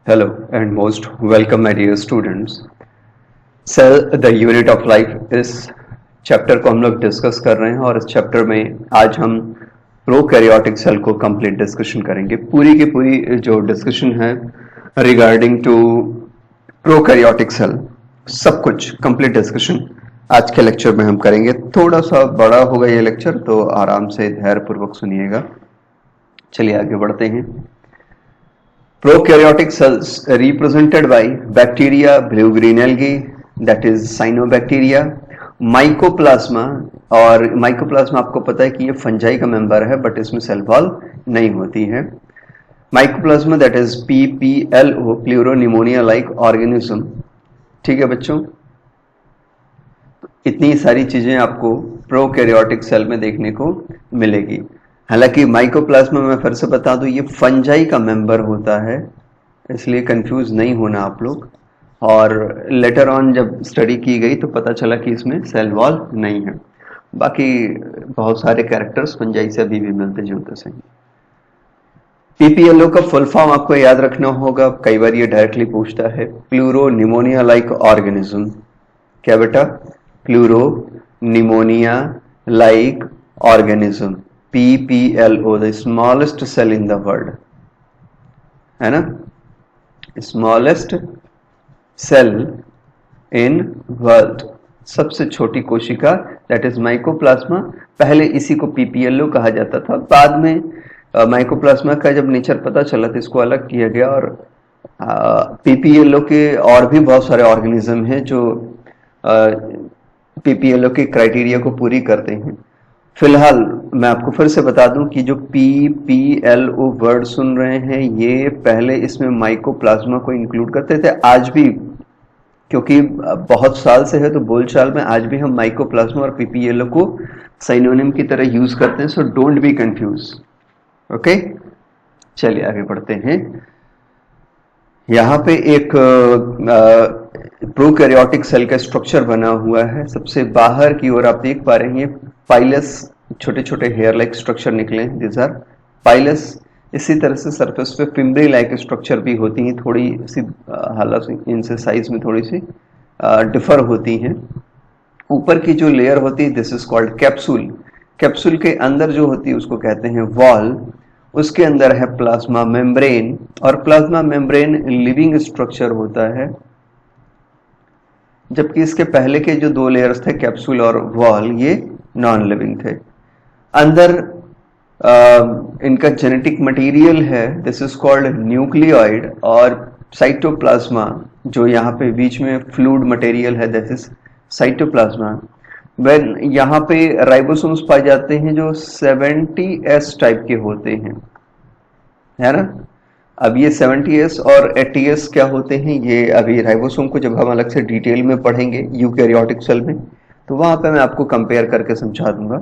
Hello and most welcome my dear students. Cell the unit of life इस chapter को हम लोग discuss कर रहे हैं और इस चैप्टर में आज हम प्रोकैरियोटिक सेल को कंप्लीट डिस्कशन करेंगे। पूरी की पूरी जो डिस्कशन है रिगार्डिंग टू प्रोकैरियोटिक सेल सब कुछ कंप्लीट डिस्कशन आज के लेक्चर में हम करेंगे। थोड़ा सा बड़ा होगा ये लेक्चर तो आराम से धैर्यपूर्वक सुनिएगा। चलिए आगे बढ़ते हैं। Prokaryotic cells represented by bacteria, blue-green algae, that is cyanobacteria, mycoplasma और mycoplasma आपको पता है कि ये फंजाई का मेंबर है बट इसमें सेल वॉल नहीं होती है। mycoplasma that is PPLO, pleuropneumonia like organism। ठीक है बच्चों, इतनी सारी चीजें आपको प्रोकैरियोटिक सेल में देखने को मिलेगी। हालांकि माइकोप्लाज्मा में फिर से बता दूं ये फंजाई का मेंबर होता है, इसलिए कंफ्यूज नहीं होना आप लोग। और लेटर ऑन जब स्टडी की गई तो पता चला कि इसमें सेल वॉल नहीं है। बाकी बहुत सारे कैरेक्टर्स फंजाई से अभी भी मिलते जुलते से। पीपीएलओ का फुल फॉर्म आपको याद रखना होगा, कई बार ये डायरेक्टली पूछता है। Pleuropneumonia like organism. क्या बेटा? Pleuropneumonia like organism, PPLO, the smallest cell in the world, है ना? smallest cell in world, सबसे छोटी कोशिका, that is mycoplasma। पहले इसी को PPLO कहा जाता था, बाद में माइकोप्लाज्मा का जब नेचर पता चला तो इसको अलग किया गया। और PPLO के और भी बहुत सारे ऑर्गेनिज्म हैं जो PPLO के क्राइटेरिया को पूरी करते हैं। फिलहाल मैं आपको फिर से बता दूं कि जो PPLO वर्ड सुन रहे हैं ये पहले इसमें माइकोप्लाज्मा को इंक्लूड करते थे। आज भी क्योंकि बहुत साल से है तो बोलचाल में आज भी हम माइकोप्लाज्मा और PPLO को सिनोनिम की तरह यूज करते हैं। So don't be confuse. Okay, चलिए आगे बढ़ते हैं। यहाँ पे एक प्रोकैरियोटिक सेल का स्ट्रक्चर बना हुआ है। सबसे बाहर की ओर आप देख पा रहे हैं पाइलस, छोटे छोटे हेयर लाइक स्ट्रक्चर निकले हैं, दिस आर पाइलस। इसी तरह से सरफेस पे फिम्ब्री लाइक स्ट्रक्चर भी होती हैं, थोड़ी सी हालांकि इनसे साइज में थोड़ी सी डिफर होती हैं। ऊपर की जो लेयर होती है this is called capsule. Capsule के अंदर जो होती है उसको कहते हैं वॉल। उसके अंदर है प्लाज्मा मेम्ब्रेन, और प्लाज्मा मेम्ब्रेन लिविंग स्ट्रक्चर होता है, जबकि इसके पहले के जो दो लेयर्स थे कैप्सूल और वॉल ये नॉन लिविंग थे। अंदर इनका जेनेटिक मटेरियल है, दिस इज कॉल्ड न्यूक्लियोइड, और साइटोप्लाज्मा जो यहाँ पे बीच में फ्लूइड मटेरियल है दिस इज साइटोप्लाज्मा। वेन यहाँ पे राइबोसोम्स पाए जाते हैं जो 70S टाइप के होते हैं, है ना। अब ये 70S और 80S क्या होते हैं ये अभी राइबोसोम को जब हम अलग से डिटेल में पढ़ेंगे यूकैरियोटिक सेल में तो वहां पे मैं आपको कंपेयर करके समझा दूंगा।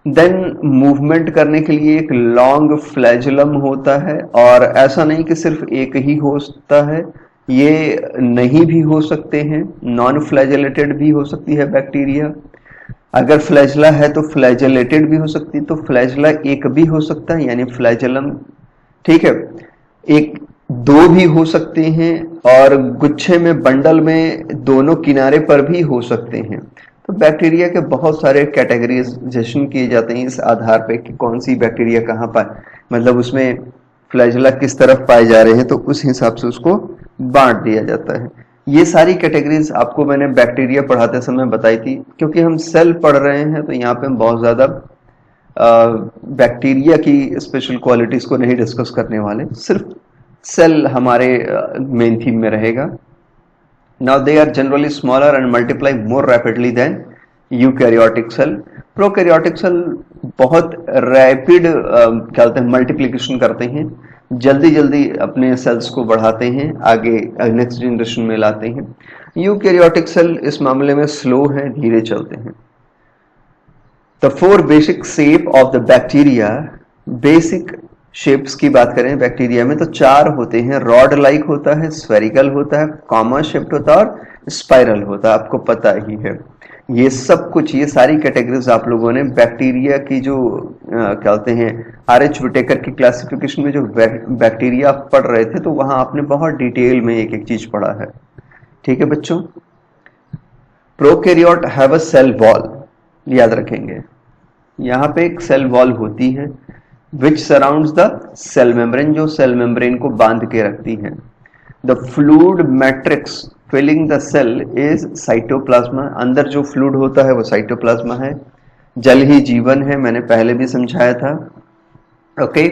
देन मूवमेंट करने के लिए एक लॉन्ग फ्लैजुलम होता है, और ऐसा नहीं कि सिर्फ एक ही होता है, ये नहीं भी हो सकते हैं, नॉन फ्लैजेलेटेड भी हो सकती है बैक्टीरिया। अगर फ्लैजला है तो फ्लैजेलेटेड भी हो सकती है, तो फ्लैजला एक भी हो सकता है यानी फ्लैजुलम, ठीक है। एक दो भी हो सकते हैं, और गुच्छे में बंडल में दोनों किनारे पर भी हो सकते हैं। तो बैक्टीरिया के बहुत सारे कैटेगराइजेशन किए जाते हैं इस आधार पे कि कौन सी बैक्टीरिया कहाँ पर, मतलब उसमें फ्लैजला किस तरफ पाए जा रहे हैं, तो उस हिसाब से उसको बांट दिया जाता है। ये सारी कैटेगरीज आपको मैंने बैक्टीरिया पढ़ाते समय बताई थी। क्योंकि हम सेल पढ़ रहे हैं तो यहाँ पे हम बहुत ज्यादा बैक्टीरिया की स्पेशल क्वालिटीज को नहीं डिस्कस करने वाले, सिर्फ सेल हमारे मेन थीम में रहेगा। Now they are generally smaller and multiply more rapidly than eukaryotic cell. Prokaryotic cell बहुत रैपिड क्या बोलते हैं मल्टीप्लिकेशन करते हैं, जल्दी जल्दी अपने सेल्स को बढ़ाते हैं, आगे नेक्स्ट जनरेशन में लाते हैं। यूकैरियोटिक सेल इस मामले में स्लो है, धीरे चलते हैं। The four basic shape of the bacteria, basic shapes की बात करें बैक्टीरिया में तो 4 होते हैं। रॉड लाइक होता है, स्फेरिकल होता है, कॉमा शेप्ड होता है और स्पाइरल होता है, आपको पता ही है। ये सब कुछ, ये सारी कैटेगरीज आप लोगों ने बैक्टीरिया की जो क्या कहते हैं आर.एच. विटेकर की क्लासिफिकेशन में जो बैक्टीरिया आप पढ़ रहे थे तो वहां आपने बहुत डिटेल में एक एक चीज पढ़ा है। ठीक है बच्चों। Prokaryote have a cell wall, याद रखेंगे, यहाँ पे एक सेल वॉल होती है which surrounds the cell membrane, जो सेल मेम्ब्रेन को बांध के रखती है। The fluid matrix filling the cell is cytoplasma, अंदर जो फ्लूइड होता है वो साइटोप्लाज्मा है। जल ही जीवन है, मैंने पहले भी समझाया था। Okay,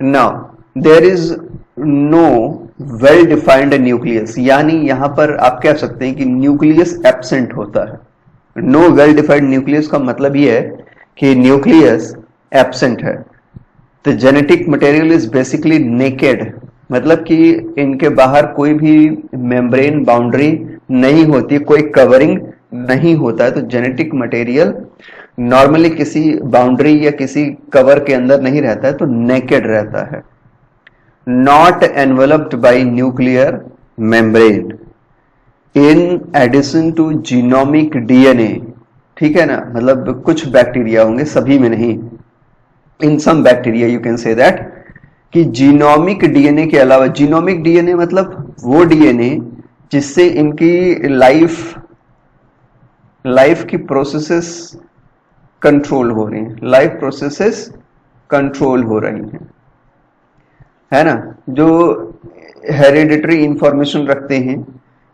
now there is no well defined nucleus, यानी यहां पर आप कह सकते हैं कि न्यूक्लियस एब्सेंट होता है। नो वेल डिफाइंड न्यूक्लियस का मतलब यह है कि न्यूक्लियस एब्सेंट है। तो genetic material is basically naked, मतलब कि इनके बाहर कोई भी मेम्ब्रेन बाउंड्री नहीं होती, कोई कवरिंग नहीं होता है। तो जेनेटिक मटेरियल नॉर्मली किसी बाउंड्री या किसी कवर के अंदर नहीं रहता है, तो नेकेड रहता है। Not enveloped by nuclear membrane in addition to genomic DNA, ठीक है ना, मतलब कुछ बैक्टीरिया होंगे, सभी में नहीं। In some bacteria you can say that कि जीनोमिक डीएनए के अलावा, जीनोमिक डीएनए मतलब वो डीएनए जिससे इनकी लाइफ की प्रोसेसेस कंट्रोल हो रही हैं, लाइफ प्रोसेसेस कंट्रोल हो रही हैं, है ना, जो हेरिडिटरी इंफॉर्मेशन रखते हैं,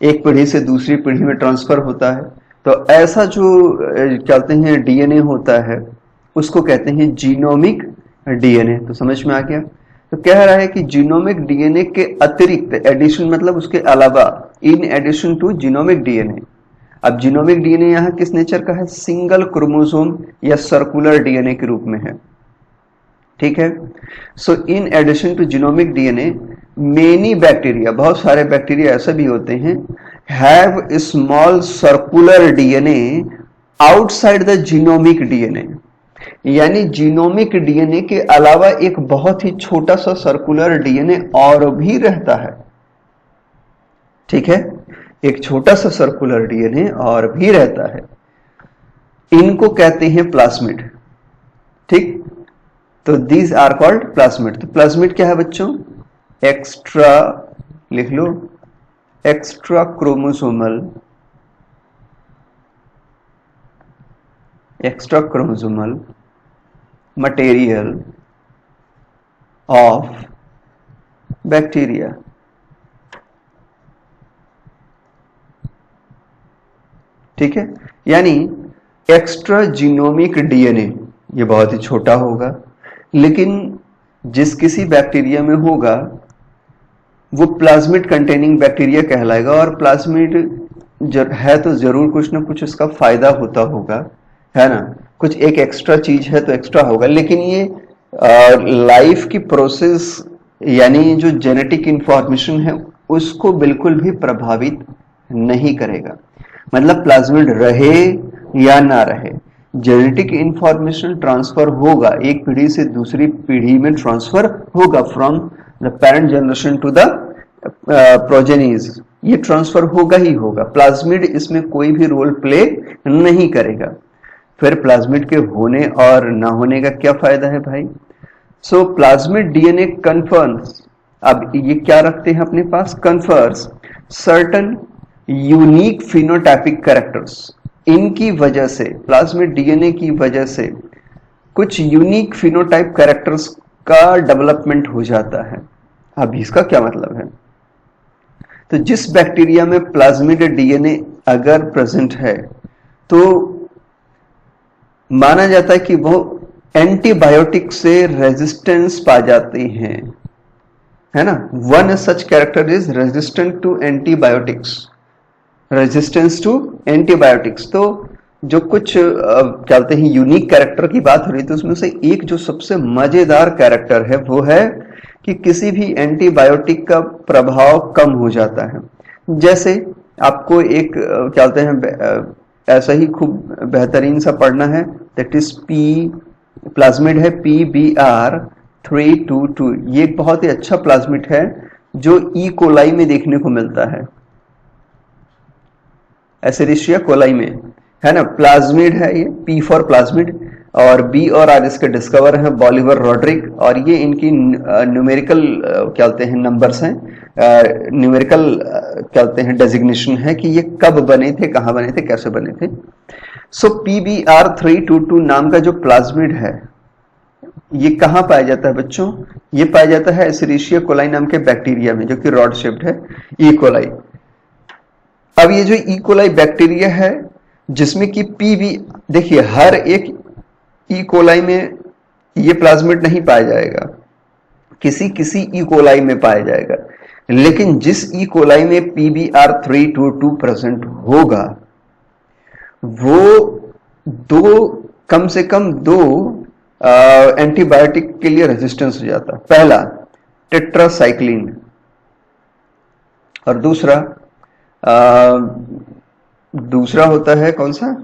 एक पीढ़ी से दूसरी पीढ़ी में ट्रांसफर होता है। तो ऐसा जो कहते हैं डीएनए होता है उसको कहते हैं जीनोमिक डीएनए। तो समझ में आ गया। तो कह रहा है कि जीनोमिक डीएनए के अतिरिक्त, एडिशन मतलब उसके अलावा, in addition to genomic DNA. अब जीनोमिक डीएनए यहां किस नेचर का है? सिंगल क्रोमोसोम या सर्कुलर डीएनए के रूप में है, ठीक है। So in addition to genomic DNA many bacteria, बहुत सारे बैक्टीरिया ऐसे भी होते हैं, have small circular DNA outside the genomic DNA, यानी जीनोमिक डीएनए के अलावा एक बहुत ही छोटा सा सर्कुलर डीएनए और भी रहता है, ठीक है, एक छोटा सा सर्कुलर डीएनए और भी रहता है। इनको कहते हैं प्लाज्मिड, ठीक। तो दीज आर कॉल्ड प्लाज्मिड। तो प्लाज्मिड क्या है बच्चों? एक्स्ट्रा, लिख लो, extra chromosomal, extra chromosomal material of bacteria. ठीक है, यानी एक्स्ट्रा जीनोमिक डीएनए ये बहुत ही छोटा होगा, लेकिन जिस किसी बैक्टीरिया में होगा वो प्लाज्मिड कंटेनिंग बैक्टीरिया कहलाएगा। और प्लाज्मिड है तो जरूर कुछ ना कुछ इसका फायदा होता होगा, है ना, कुछ एक एक्स्ट्रा चीज है तो एक्स्ट्रा होगा, लेकिन ये लाइफ की प्रोसेस यानी जो जेनेटिक इंफॉर्मेशन है उसको बिल्कुल भी प्रभावित नहीं करेगा। मतलब प्लाज्मिड रहे या ना रहे, जेनेटिक इंफॉर्मेशन ट्रांसफर होगा, एक पीढ़ी से दूसरी पीढ़ी में ट्रांसफर होगा, from the parent generation to the progenies, ये ट्रांसफर होगा ही होगा। प्लाज्मिड इसमें कोई भी रोल प्ले नहीं करेगा। फिर प्लाज्मिड के होने और ना होने का क्या फायदा है भाई? सो प्लाज्मिड डीएनए कन्फर्म्स, अब ये क्या रखते हैं अपने पास? Confers certain unique phenotypic characters. इनकी वजह से, प्लाज्मिड डीएनए की वजह से कुछ यूनिक फिनोटाइप कैरेक्टर्स का डेवलपमेंट हो जाता है। अब इसका क्या मतलब है? तो जिस बैक्टीरिया में प्लाज्मिड डीएनए अगर प्रेजेंट है तो माना जाता है कि वो एंटीबायोटिक से रेजिस्टेंस पा जाती हैं, है ना। One such character is resistant to antibiotics, resistance to antibiotics. तो जो कुछ क्या बोलते हैं यूनिक कैरेक्टर की बात हो रही थी, उसमें से एक जो सबसे मजेदार कैरेक्टर है वो है कि किसी भी एंटीबायोटिक का प्रभाव कम हो जाता है। जैसे आपको एक क्या बोलते हैं ऐसा ही खूब बेहतरीन सा पढ़ना है, दैट इज पी, प्लाज्मिड है PBr 322 ये एक बहुत ही अच्छा प्लाज्मिड है जो ई कोलाई में देखने को मिलता है, एसेरिशिया कोलाई में, है ना। प्लाज्मिड है ये, पी फॉर प्लाज्मिड, और बी और आर इसके डिस्कवर हैं बॉलिवर रॉड्रिक, और ये इनकी न्यूमेरिकल क्या बोलते हैं नंबर्स हैं, न्यूमेरिकल क्या बोलते हैं डेजिग्नेशन है कि ये कब बने थे, कहाँ बने थे, कैसे बने थे। सो PBr322 नाम का जो प्लाज्मिड है ये कहाँ पाया जाता है बच्चों? ये पाया जाता है एसेरिशिया कोलाई नाम के बैक्टीरिया में, जो कि रॉड शेप्ड है, ई कोलाई। अब ये जो ई कोलाई बैक्टीरिया है जिसमें कि पीबी, देखिए हर एक ई कोलाई में ये प्लाज्मिड नहीं पाया जाएगा, किसी किसी ई कोलाई में पाया जाएगा, लेकिन जिस ई कोलाई में PBr322 प्रेजेंट होगा वो कम से कम दो एंटीबायोटिक के लिए रेजिस्टेंस हो जाता है। पहला टेट्रासाइक्लिन और दूसरा होता है कौन सा,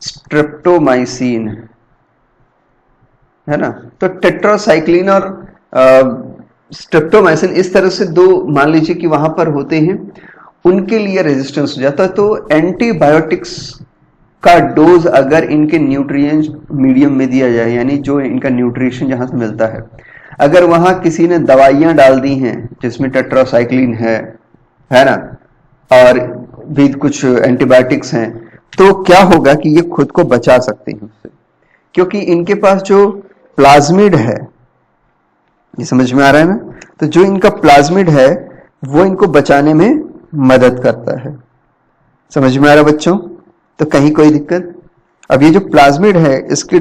स्ट्रेप्टोमाइसिन, है ना। तो टेट्रासाइक्लिन और स्ट्रेप्टोमाइसिन इस तरह से दो मान लीजिए कि वहां पर होते हैं, उनके लिए रेजिस्टेंस हो जाता है। तो एंटीबायोटिक्स का डोज अगर इनके न्यूट्रिएंट्स मीडियम में दिया जाए, यानी जो इनका न्यूट्रिशन जहां से मिलता है, अगर वहां किसी ने दवाइयां डाल दी हैं जिसमें टेट्रासाइक्लिन है ना, और भी कुछ एंटीबायोटिक्स हैं, तो क्या होगा कि ये खुद को बचा सकते हैं उससे, क्योंकि इनके पास जो प्लाज्मिड है, ये समझ में आ रहा है ना, तो जो इनका प्लाज्मिड है वो इनको बचाने में मदद करता है। समझ में आ रहा है बच्चों? तो कहीं कोई दिक्कत? अब ये जो प्लाज्मिड है इसकी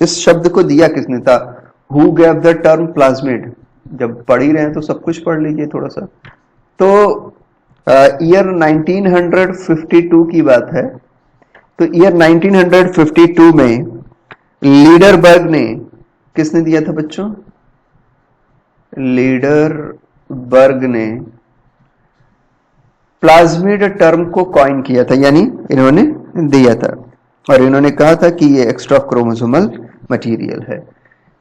इस शब्द को दिया किसने था? Who gave the term plasmid? जब पढ़ ही रहे हैं तो सब कुछ पढ़ लीजिए थोड़ा सा। तो ईयर 1952 की बात है। तो ईयर 1952 में लीडरबर्ग ने, किसने दिया था बच्चों? लीडरबर्ग ने प्लाज्मिड टर्म को कॉइन किया था, यानी इन्होंने दिया था, और इन्होंने कहा था कि ये एक्स्ट्रा क्रोमोसोमल मटेरियल है।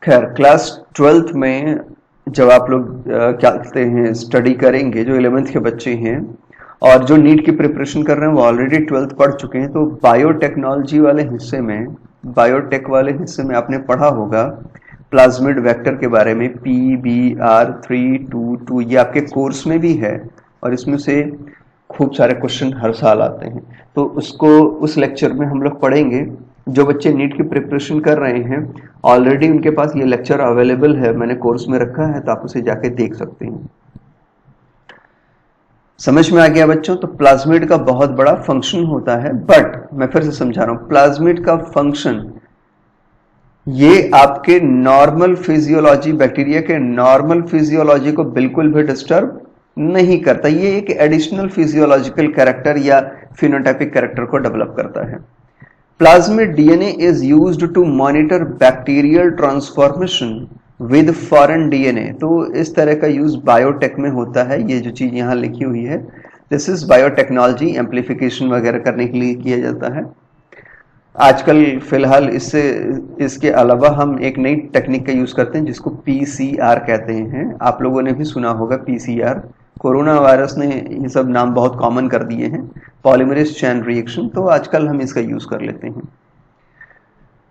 खैर क्लास 12th में जब आप लोग क्या कहते हैं स्टडी करेंगे, जो 11th के बच्चे हैं और जो नीट की प्रिपरेशन कर रहे हैं वो ऑलरेडी 12th पढ़ चुके हैं, तो बायोटेक्नोलॉजी वाले हिस्से में, बायोटेक वाले हिस्से में आपने पढ़ा होगा प्लाज्मिड वेक्टर के बारे में, PBr322, ये आपके कोर्स में भी है और इसमें से खूब सारे क्वेश्चन हर साल आते हैं। तो उसको उस लेक्चर में हम लोग पढ़ेंगे। जो बच्चे नीट की प्रिपरेशन कर रहे हैं ऑलरेडी उनके पास ये लेक्चर अवेलेबल है, मैंने कोर्स में रखा है, तो आप उसे जाके देख सकते हैं। समझ में आ गया बच्चों? तो प्लाज्मिड का बहुत बड़ा फंक्शन होता है, बट मैं फिर से समझा रहा हूं, प्लाज्मिड का फंक्शन ये आपके नॉर्मल फिजियोलॉजी, बैक्टीरिया के नॉर्मल फिजियोलॉजी को बिल्कुल भी डिस्टर्ब नहीं करता। ये एक एडिशनल फिजियोलॉजिकल कैरेक्टर या फिनोटाइपिक कैरेक्टर को डेवलप करता है। Plasmid DNA is used to monitor bacterial transformation with foreign DNA. तो इस तरह का यूज बायोटेक में होता है। ये जो चीज यहाँ लिखी हुई है, दिस इज बायोटेक्नोलॉजी, एम्प्लीफिकेशन वगैरह करने के लिए किया जाता है। आजकल फिलहाल इसके अलावा हम एक नई टेक्निक का यूज करते हैं जिसको PCR कहते हैं। आप लोगों ने भी सुना होगा PCR। कोरोना वायरस ने ये सब नाम बहुत कॉमन कर दिए हैं, पॉलीमरेज चेन रिएक्शन, तो आजकल हम इसका यूज कर लेते हैं।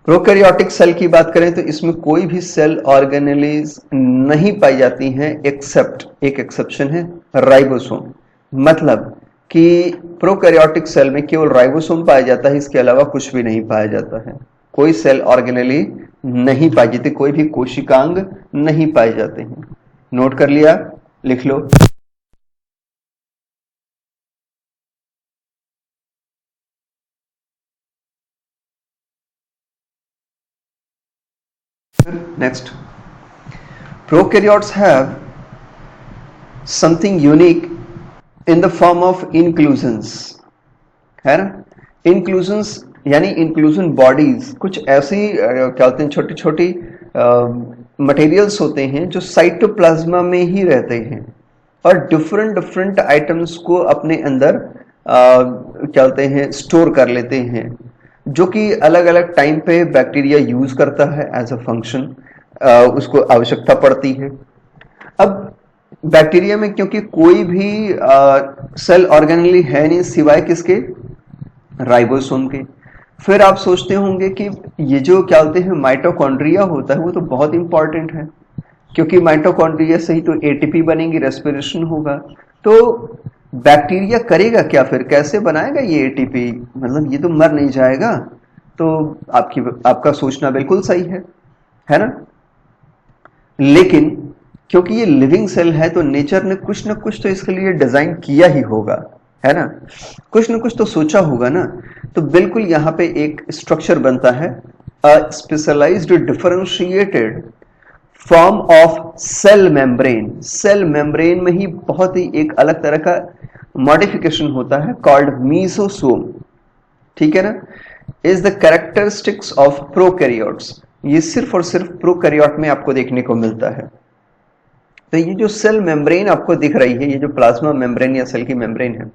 प्रोकैरियोटिक सेल की बात करें तो इसमें कोई भी सेल ऑर्गेनेलीज नहीं पाई जाती हैं, एक्सेप्ट, एक एक्सेप्शन है, राइबोसोम। मतलब कि प्रोकैरियोटिक सेल में केवल राइबोसोम पाया जाता है, इसके अलावा कुछ भी नहीं पाया जाता है। कोई सेल ऑर्गेनेली नहीं पाई जाती, कोई भी कोशिकांग नहीं पाए जाते हैं। नोट कर लिया? लिख लो। Next, prokaryotes have something unique in the form of inclusions, है ना। inclusions यानी inclusion bodies, कुछ ऐसी क्या होते हैं, छोटी छोटी मटेरियल्स होते हैं जो साइटोप्लाज्मा में ही रहते हैं और डिफरेंट आइटम्स को अपने अंदर क्या होते हैं स्टोर कर लेते हैं। जो कि अलग अलग टाइम पे बैक्टीरिया यूज करता है एज अ फंक्शन, उसको आवश्यकता पड़ती है। अब बैक्टीरिया में क्योंकि कोई भी सेल ऑर्गेनेली है नहीं सिवाय किसके, राइबोसोम के। फिर आप सोचते होंगे कि ये जो क्या बोलते हैं माइटोकॉन्ड्रिया होता है वो तो बहुत इंपॉर्टेंट है, क्योंकि माइटोकॉन्ड्रिया से ही तो एटीपी बनेगी, रेस्पिरेशन होगा। तो बैक्टीरिया करेगा क्या फिर, कैसे बनाएगा ये एटीपी, मतलब ये तो मर नहीं जाएगा। तो आपका सोचना बिल्कुल सही है ना। लेकिन क्योंकि ये लिविंग सेल है तो नेचर ने कुछ ना कुछ तो इसके लिए डिजाइन किया ही होगा, है ना, कुछ ना कुछ तो सोचा होगा ना। तो बिल्कुल यहाँ पे एक स्ट्रक्चर बनता है, specialised differentiated form of cell membrane. Cell membrane में ही बहुत ही एक अलग तरह का मॉडिफिकेशन होता है कॉल्ड मीसोसोम, ठीक है ना। Is the characteristics of prokaryotes, ये सिर्फ और सिर्फ प्रोकैरियोट में आपको देखने को मिलता है। तो ये जो सेल मेम्ब्रेन आपको दिख रही है, ये जो प्लाज्मा मेम्ब्रेन या सेल की मेम्ब्रेन है,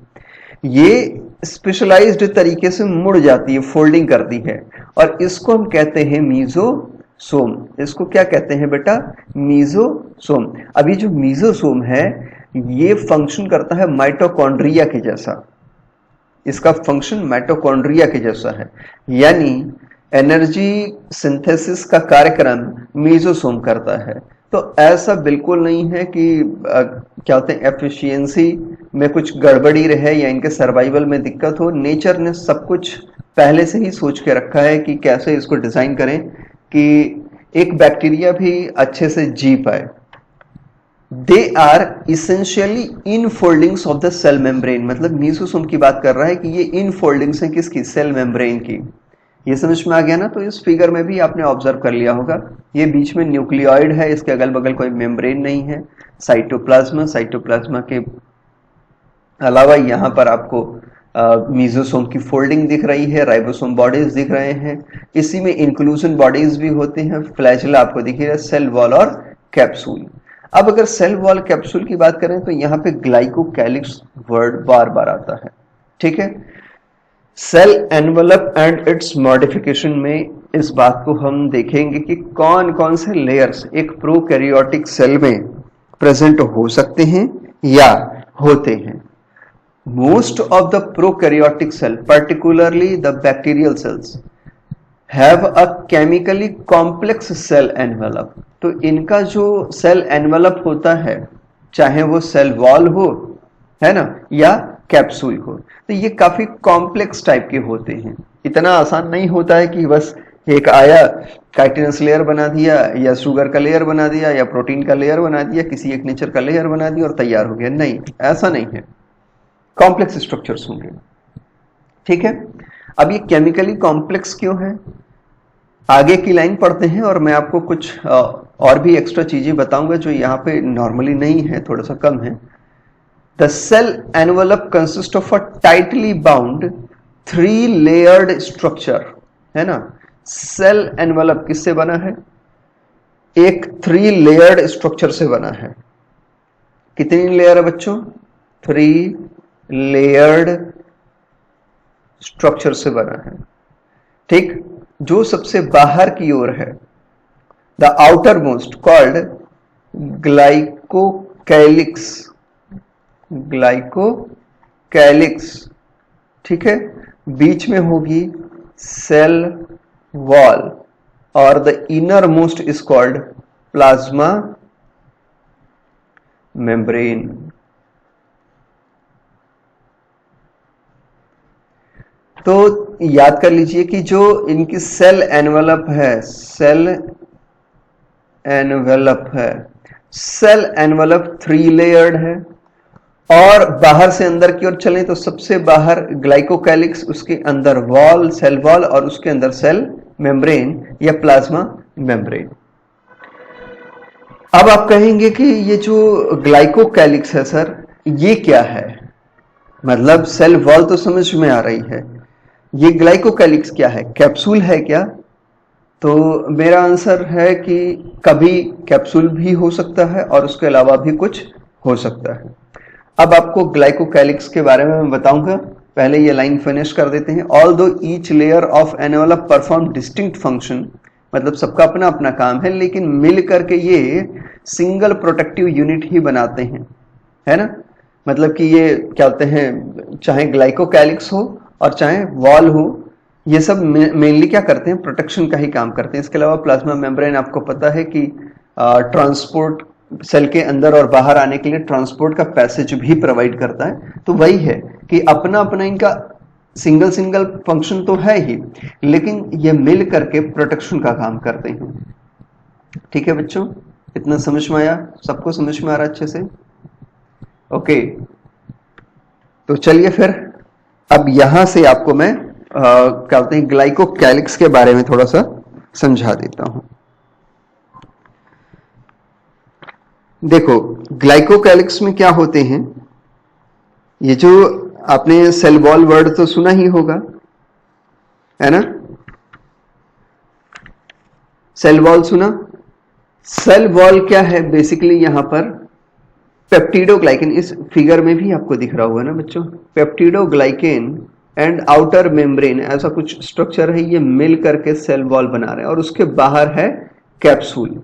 ये स्पेशलाइज्ड तरीके से मुड़ जाती है, फोल्डिंग करती है, और इसको हम कहते हैं मीजोसोम। इसको क्या कहते हैं बेटा, मीजोसोम। अभी जो मीजोसोम है ये फंक्शन करता है माइटोकॉन्ड्रिया के जैसा, इसका फंक्शन माइटोकॉन्ड्रिया के जैसा है, यानी एनर्जी सिंथेसिस का कार्यक्रम मीजोसोम करता है। तो ऐसा बिल्कुल नहीं है कि क्या होते हैं एफिशिएंसी में कुछ गड़बड़ी रहे या इनके सर्वाइवल में दिक्कत हो। नेचर ने सब कुछ पहले से ही सोच के रखा है कि कैसे इसको डिजाइन करें कि एक बैक्टीरिया भी अच्छे से जी पाए। They are essentially infoldings of the cell membrane, मतलब मीजोसोम की बात कर रहा है कि ये इन फोल्डिंग्स हैं किसकी, सेल मेम्ब्रेन की। ये समझ में आ गया ना। तो इस फिगर में भी आपने ऑब्जर्व कर लिया होगा, ये बीच में न्यूक्लियोइड है, इसके अगल बगल कोई मेम्ब्रेन नहीं है। साइटोप्लाज्मा, साइटोप्लाज्मा के अलावा यहाँ पर आपको मीजोसोम की फोल्डिंग दिख रही है, राइबोसोम बॉडीज दिख रहे हैं, इसी में इंक्लूजन बॉडीज भी होते हैं, फ्लैजेला आपको दिख रहा है, सेल वॉल और कैप्सूल। अब अगर सेल वॉल कैप्सूल की बात करें तो यहाँ पे ग्लाइकोकैलिक्स वर्ड बार बार आता है, ठीक है। Cell envelope and its modification में इस बात को हम देखेंगे कि कौन कौन से लेयर्स एक प्रोकैरियोटिक सेल में प्रेजेंट हो सकते हैं या होते हैं। Most of the prokaryotic cell, particularly the bacterial cells, have a chemically complex cell envelope। तो इनका जो सेल एनवेलप होता है, चाहे वो सेल वॉल हो, है ना, या कैप्सूल हो, तो ये काफी कॉम्प्लेक्स टाइप के होते हैं। इतना आसान नहीं होता है कि बस एक आया काइटिनस लेयर बना दिया या शुगर का लेयर बना दिया या प्रोटीन का लेयर बना दिया, किसी एक नेचर का लेयर बना दिया और तैयार हो गया। नहीं, ऐसा नहीं है, कॉम्प्लेक्स स्ट्रक्चर्स होंगे, ठीक है। अब ये केमिकली कॉम्प्लेक्स क्यों है, आगे की लाइन पढ़ते हैं और मैं आपको कुछ और भी एक्स्ट्रा चीजें बताऊंगा जो यहाँ पे नॉर्मली नहीं है, थोड़ा सा कम है। The cell envelope consist of a tightly bound 3 layered structure, है ना। सेल एनवेलप किससे बना है, एक 3 लेयर्ड स्ट्रक्चर से बना है। कितनी लेयर है बच्चों, 3 लेयर्ड स्ट्रक्चर से बना है, ठीक। जो सबसे बाहर की ओर है, the outer most called glycocalyx, glycocalyx, ठीक है। बीच में होगी सेल वॉल और the inner most is called plasma membrane. तो याद कर लीजिए कि जो इनकी सेल एनवेलप है, सेल एनवेलप है, सेल एनवेलप 3 लेयर्ड है। और बाहर से अंदर की ओर चलें तो सबसे बाहर ग्लाइकोकैलिक्स, उसके अंदर वॉल, सेल वॉल, और उसके अंदर सेल मेम्ब्रेन या प्लाज्मा मेम्ब्रेन। अब आप कहेंगे कि ये जो ग्लाइकोकैलिक्स है सर, ये क्या है, मतलब सेल वॉल तो समझ में आ रही है, ये ग्लाइकोकैलिक्स क्या है, कैप्सूल है क्या? तो मेरा आंसर है कि कभी कैप्सूल भी हो सकता है और उसके अलावा भी कुछ हो सकता है। अब आपको ग्लाइकोकैलिक्स के बारे में मैं बताऊंगा, पहले ये लाइन फिनिश कर देते हैं। ऑल दो each layer of envelope perform distinct function, मतलब सबका अपना अपना काम है, लेकिन मिल करके ये सिंगल प्रोटेक्टिव यूनिट ही बनाते हैं, है ना। मतलब कि ये क्या होते हैं, चाहे ग्लाइकोकैलिक्स हो और चाहे वॉल हो, ये सब मेनली क्या करते हैं, प्रोटेक्शन का ही काम करते हैं। इसके अलावा प्लाज्मा मेम्ब्रेन आपको पता है कि ट्रांसपोर्ट, सेल के अंदर और बाहर आने के लिए ट्रांसपोर्ट का पैसेज भी प्रोवाइड करता है। तो वही है कि अपना अपना इनका सिंगल सिंगल फंक्शन तो है ही, लेकिन ये मिल करके प्रोटेक्शन का काम करते हैं। ठीक है बच्चों, इतना समझ में आया? सबको समझ में आ रहा अच्छे से? ओके, तो चलिए फिर अब यहां से आपको मैं क्या बोलते हैं, ग्लाइकोकैलिक्स के बारे में थोड़ा सा समझा देता हूं। देखो, ग्लाइकोकैलिक्स में क्या होते हैं, ये जो आपने सेल वॉल वर्ड तो सुना ही होगा, है ना। सेल वॉल सुना? सेल वॉल क्या है बेसिकली, यहां पर पेप्टिडोग्लाइकेन, इस फिगर में भी आपको दिख रहा होगा ना बच्चों, पेप्टिडोग्लाइकेन एंड आउटर मेम्ब्रेन, ऐसा कुछ स्ट्रक्चर है, ये मिल करके सेल वॉल बना रहे हैं, और उसके बाहर है कैप्सूल।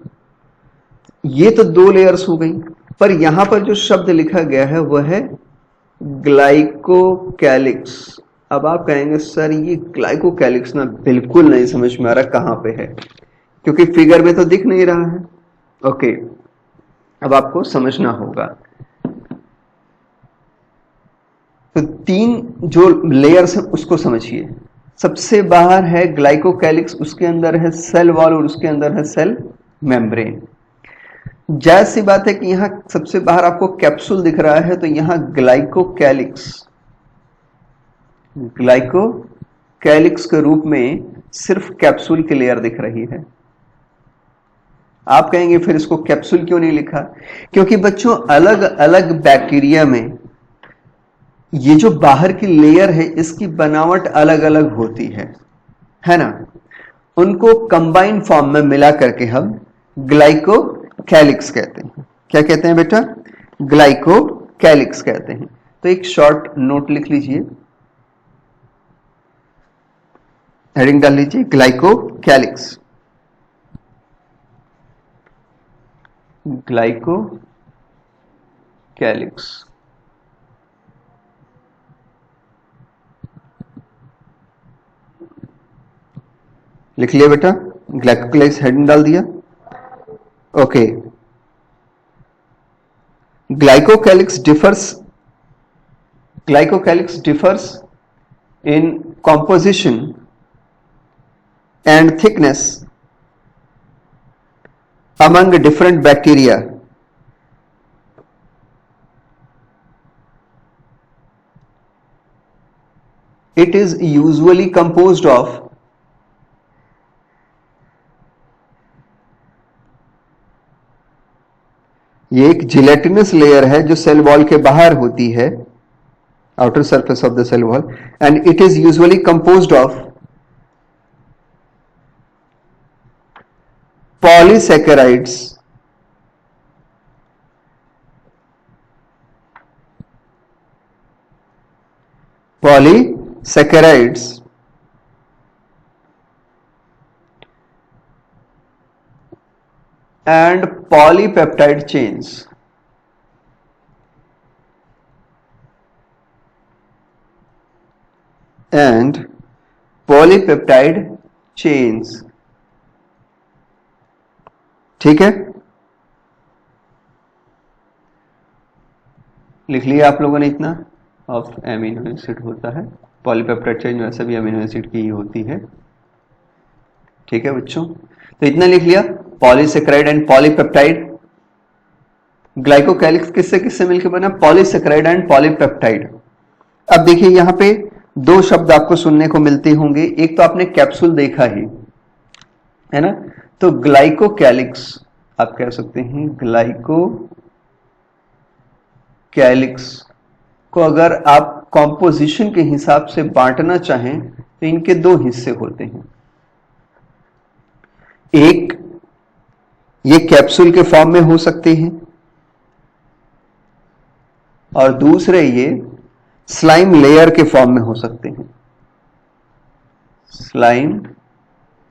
ये तो दो लेयर्स हो गई, पर यहां पर जो शब्द लिखा गया है वह है ग्लाइकोकैलिक्स। अब आप कहेंगे सर ये ग्लाइकोकैलिक्स ना बिल्कुल नहीं समझ में आ रहा कहां पे है, क्योंकि फिगर में तो दिख नहीं रहा है। ओके, अब आपको समझना होगा। तो तीन जो लेयर्स हैं उसको समझिए। सबसे बाहर है ग्लाइकोकैलिक्स, उसके अंदर है सेल वॉल और उसके अंदर है सेल मेम्ब्रेन। जायज सी बात है कि यहां सबसे बाहर आपको कैप्सूल दिख रहा है, तो यहां ग्लाइकोकैलिक्स के रूप में सिर्फ कैप्सूल की लेयर दिख रही है। आप कहेंगे फिर इसको कैप्सूल क्यों नहीं लिखा? क्योंकि बच्चों अलग अलग बैक्टीरिया में ये जो बाहर की लेयर है इसकी बनावट अलग अलग होती है ना। उनको कंबाइंड फॉर्म में मिला करके हम ग्लाइकोकैलिक्स कहते हैं। क्या कहते हैं बेटा? ग्लाइकोकैलिक्स कहते हैं। तो एक शॉर्ट नोट लिख लीजिए, हेडिंग डाल लीजिए ग्लाइकोकैलिक्स। ग्लाइकोकैलिक्स लिख लिया बेटा, ग्लाइकोकैलिक्स हेडिंग डाल दिया। Okay, glycocalyx differs in composition and thickness among different bacteria. It is usually composed of ये एक जिलेटिनस लेयर है जो सेल वॉल के बाहर होती है, outer surface of the cell wall, and it is usually composed of polysaccharides and polypeptide chains. And polypeptide chains. ठीक है, लिख लिया आप लोगों ने इतना। ऑफ एमिनो एसिड होता है, पॉलीपेप्टाइड चेन वैसे भी अमीनो एसिड की ही होती है। ठीक है बच्चों, तो इतना लिख लिया, पॉलीसैकेराइड एंड पॉलीपेप्टाइड। ग्लाइकोकैलिक्स किससे किससे मिलकर बना? Polysaccharide and polypeptide. अब देखिए यहां पे दो शब्द आपको सुनने को मिलते होंगे, एक तो आपने कैप्सूल देखा ही है ना, तो ग्लाइकोकैलिक्स आप कह सकते हैं, ग्लाइकोकैलिक्स को अगर आप कॉम्पोजिशन के हिसाब से बांटना चाहें तो इनके दो हिस्से होते हैं। एक ये कैप्सूल के फॉर्म में हो सकते हैं और दूसरे ये स्लाइम लेयर के फॉर्म में हो सकते हैं, स्लाइम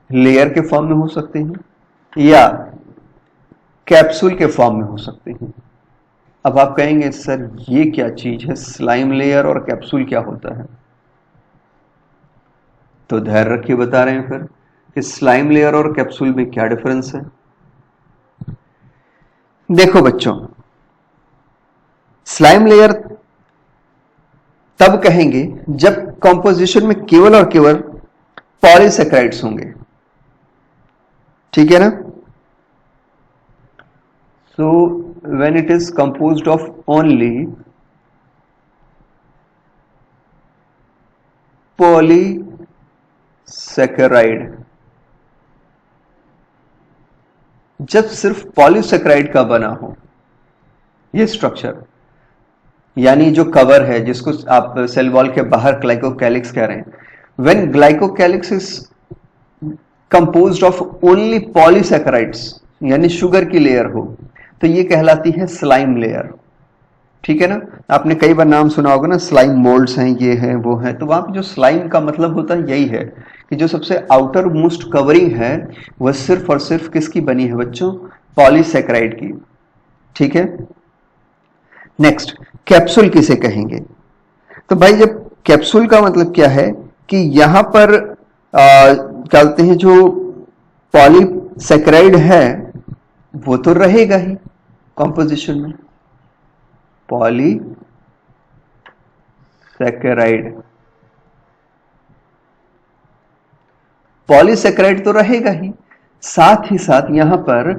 लेयर के फॉर्म में हो सकते हैं या कैप्सूल के फॉर्म में हो सकते हैं। अब आप कहेंगे सर ये क्या चीज है, स्लाइम लेयर और कैप्सूल क्या होता है? तो धैर्य रखिए, बता रहे हैं फिर कि स्लाइम लेयर और कैप्सूल में क्या डिफरेंस है। देखो बच्चों, स्लाइम लेयर तब कहेंगे जब कंपोजिशन में केवल और केवल पॉलीसेक्राइड्स होंगे, ठीक है ना। So when it is composed of only polysaccharide, जब सिर्फ पॉलीसेकेराइड का बना हो ये स्ट्रक्चर, यानी जो कवर है जिसको आप सेल वॉल के बाहर ग्लाइकोकैलिक्स कह रहे हैं, when glycocalyx is composed of only polysaccharides यानी शुगर की लेयर हो, तो ये कहलाती है स्लाइम लेयर, ठीक है ना। आपने कई बार नाम सुना होगा ना, स्लाइम मोल्ड्स हैं, ये हैं वो हैं, तो वहां पे जो स्लाइम का मतलब होता है यही है कि जो सबसे आउटर मोस्ट कवरिंग है वह सिर्फ और सिर्फ किसकी बनी है बच्चों, पॉलीसेकेराइड की, ठीक है। नेक्स्ट, कैप्सूल किसे कहेंगे? तो भाई जब कैप्सूल का मतलब क्या है कि यहां पर कहते हैं जो पॉलीसेकेराइड है वो तो रहेगा ही कंपोजिशन में, पॉलीसेकेराइड, पॉलीसेकेराइड तो रहेगा ही, साथ ही साथ यहां पर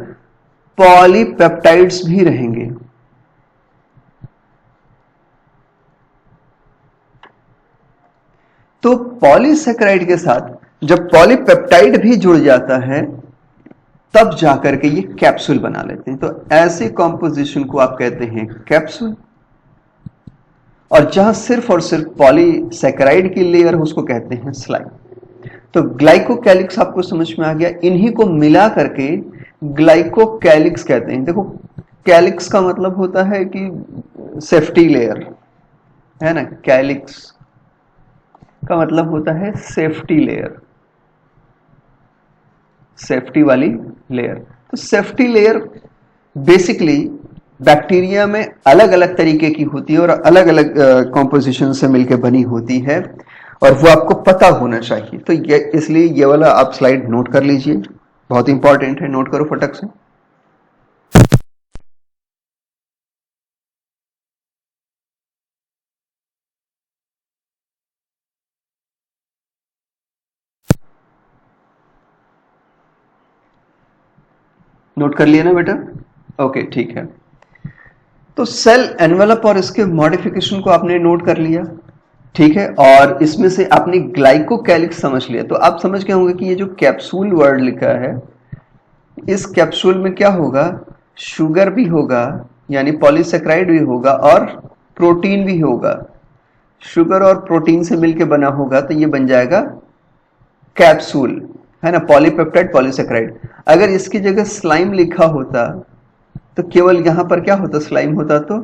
पॉलीपेप्टाइड्स भी रहेंगे। तो पॉलीसेकेराइड के साथ जब पॉलीपेप्टाइड भी जुड़ जाता है तब जाकर के ये कैप्सूल बना लेते हैं। तो ऐसे कॉम्पोजिशन को आप कहते हैं कैप्सूल, और जहां सिर्फ और सिर्फ पॉलीसेकेराइड की लेयर हो उसको कहते हैं स्लाइम। तो ग्लाइकोकैलिक्स आपको समझ में आ गया, इन्हीं को मिला करके ग्लाइकोकैलिक्स कहते हैं। देखो कैलिक्स का मतलब होता है कि सेफ्टी लेयर, है ना, कैलिक्स का मतलब होता है सेफ्टी लेयर, सेफ्टी वाली लेयर। तो सेफ्टी लेयर बेसिकली बैक्टीरिया में अलग अलग तरीके की होती है और अलग अलग कॉम्पोजिशन से मिलकर बनी होती है, और वो आपको पता होना चाहिए। तो ये इसलिए ये वाला आप स्लाइड नोट कर लीजिए, बहुत इंपॉर्टेंट है, नोट करो फटक से। नोट कर लिया ना बेटा? ओके ठीक है। तो सेल एनवेलप और इसके मॉडिफिकेशन को आपने नोट कर लिया, ठीक है, और इसमें से आपने ग्लाइकोकैलिक्स समझ लिया। तो आप समझ गए होंगे कि ये जो कैप्सूल वर्ड लिखा है, इस कैप्सूल में क्या होगा, शुगर भी होगा यानी पॉलीसेकेराइड भी होगा और प्रोटीन भी होगा। शुगर और प्रोटीन से मिलकर बना होगा तो ये बन जाएगा कैप्सूल, है ना, पॉलीपेप्टाइड पॉलीसेकेराइड। अगर इसकी जगह स्लाइम लिखा होता तो केवल यहां पर क्या होता, स्लाइम होता तो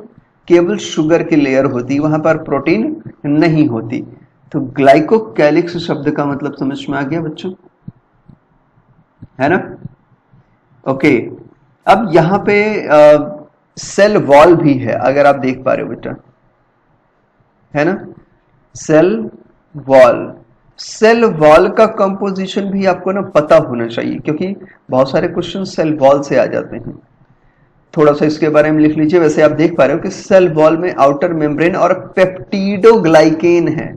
केवल शुगर की लेयर होती, वहां पर प्रोटीन नहीं होती। तो ग्लाइकोकैलिक्स शब्द का मतलब समझ में आ गया बच्चों, है ना। ओके, अब यहां पे सेल वॉल भी है, अगर आप देख पा रहे हो बेटा, है ना, सेल वॉल। सेल वॉल का कंपोजिशन भी आपको ना पता होना चाहिए, क्योंकि बहुत सारे क्वेश्चन सेल वॉल से आ जाते हैं। थोड़ा सा इसके बारे में लिख लीजिए। वैसे आप देख पा रहे हो कि सेल वॉल में आउटर मेम्ब्रेन और पेप्टिडोग्लाइकेन है।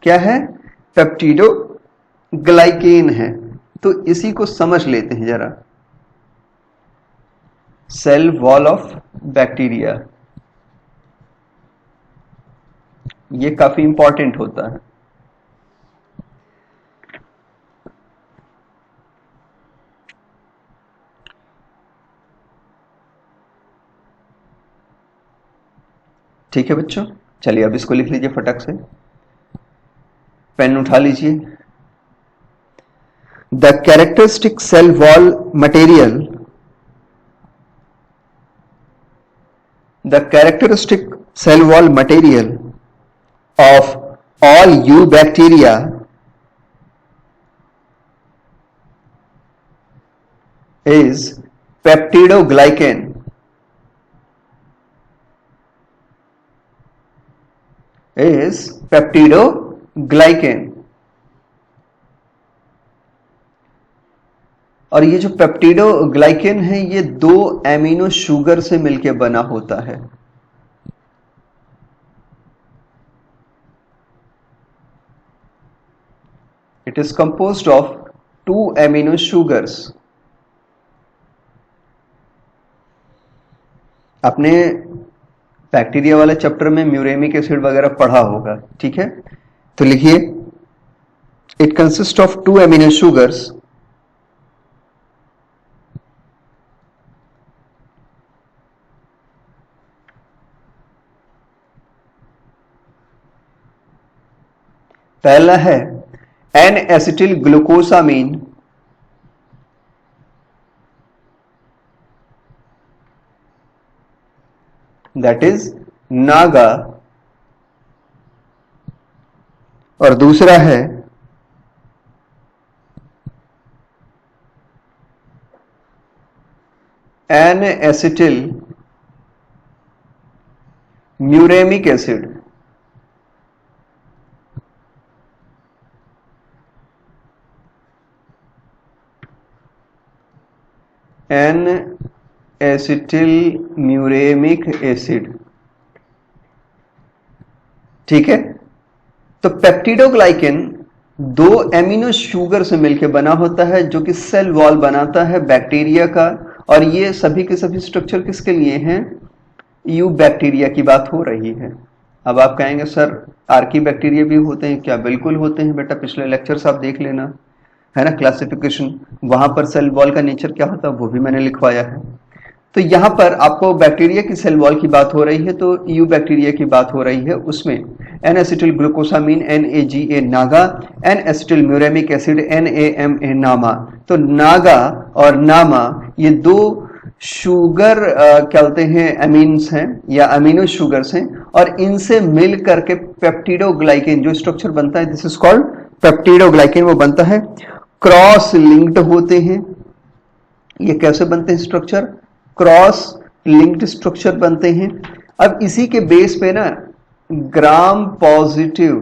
क्या है, पेप्टिडोग्लाइकेन है। तो इसी को समझ लेते हैं जरा, सेल वॉल ऑफ बैक्टीरिया, ये काफी इंपॉर्टेंट होता है। ठीक है बच्चों, चलिए अब इसको लिख लीजिए फटक से, पेन उठा लीजिए। The characteristic cell wall material, the characteristic cell wall material of all eubacteria is peptidoglycan. Is peptidoglycan. और ये जो पेप्टिडोग्लाइकेन है ये 2 एमिनो शुगर से मिलके बना होता है. It is composed of 2 amino sugars. आपने बैक्टीरिया वाले चैप्टर में म्यूरेमिक एसिड वगैरह पढ़ा होगा, ठीक है. तो लिखिए, it consist of 2 amino sugars पहला है N acetyl glucosamine, that is NAGA, और दूसरा है N acetyl muramic acid, N acetyl muramic acid. ठीक है. तो पेप्टिडोग्लाइकेन 2 एमिनो शुगर से मिलकर बना होता है जो कि सेल वॉल बनाता है बैक्टीरिया का. और ये सभी के सभी स्ट्रक्चर किसके लिए हैं? यू बैक्टीरिया की बात हो रही है. अब आप कहेंगे सर आर्की बैक्टीरिया भी होते हैं क्या? बिल्कुल होते हैं बेटा, पिछले लेक्चर्स आप देख लेना, है ना, क्लासिफिकेशन. वहां पर सेल वॉल का नेचर क्या होता है वो भी मैंने लिखवाया है. तो यहां पर आपको बैक्टीरिया की सेल वॉल की बात हो रही है, तो यू बैक्टीरिया की बात हो रही है. उसमें N acetyl glucosamine NAGA NAGA, N acetyl muramic acid NAMA NAMA. तो नागा और नामा ये 2 शुगर क्या बोलते हैं, एमीन्स हैं या अमीनो शुगर्स हैं, और इनसे मिल करके पेप्टिडोग्लाइकेन जो स्ट्रक्चर बनता है, दिस इज कॉल्ड पेप्टिडोग्लाइकेन, वो बनता है. क्रॉस लिंक्ड होते हैं. ये कैसे बनते हैं स्ट्रक्चर? क्रॉस लिंक्ड स्ट्रक्चर बनते हैं. अब इसी के बेस पे ना ग्राम पॉजिटिव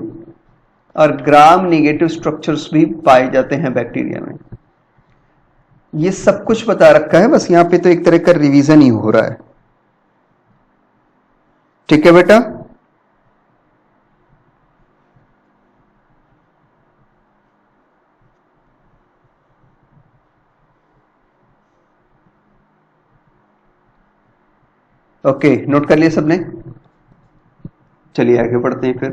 और ग्राम नेगेटिव स्ट्रक्चर्स भी पाए जाते हैं बैक्टीरिया में. ये सब कुछ बता रखा है, बस यहां पे तो एक तरह का रिवीजन ही हो रहा है. ठीक है बेटा. ओके, नोट कर लिया सबने? चलिए आगे बढ़ते हैं फिर.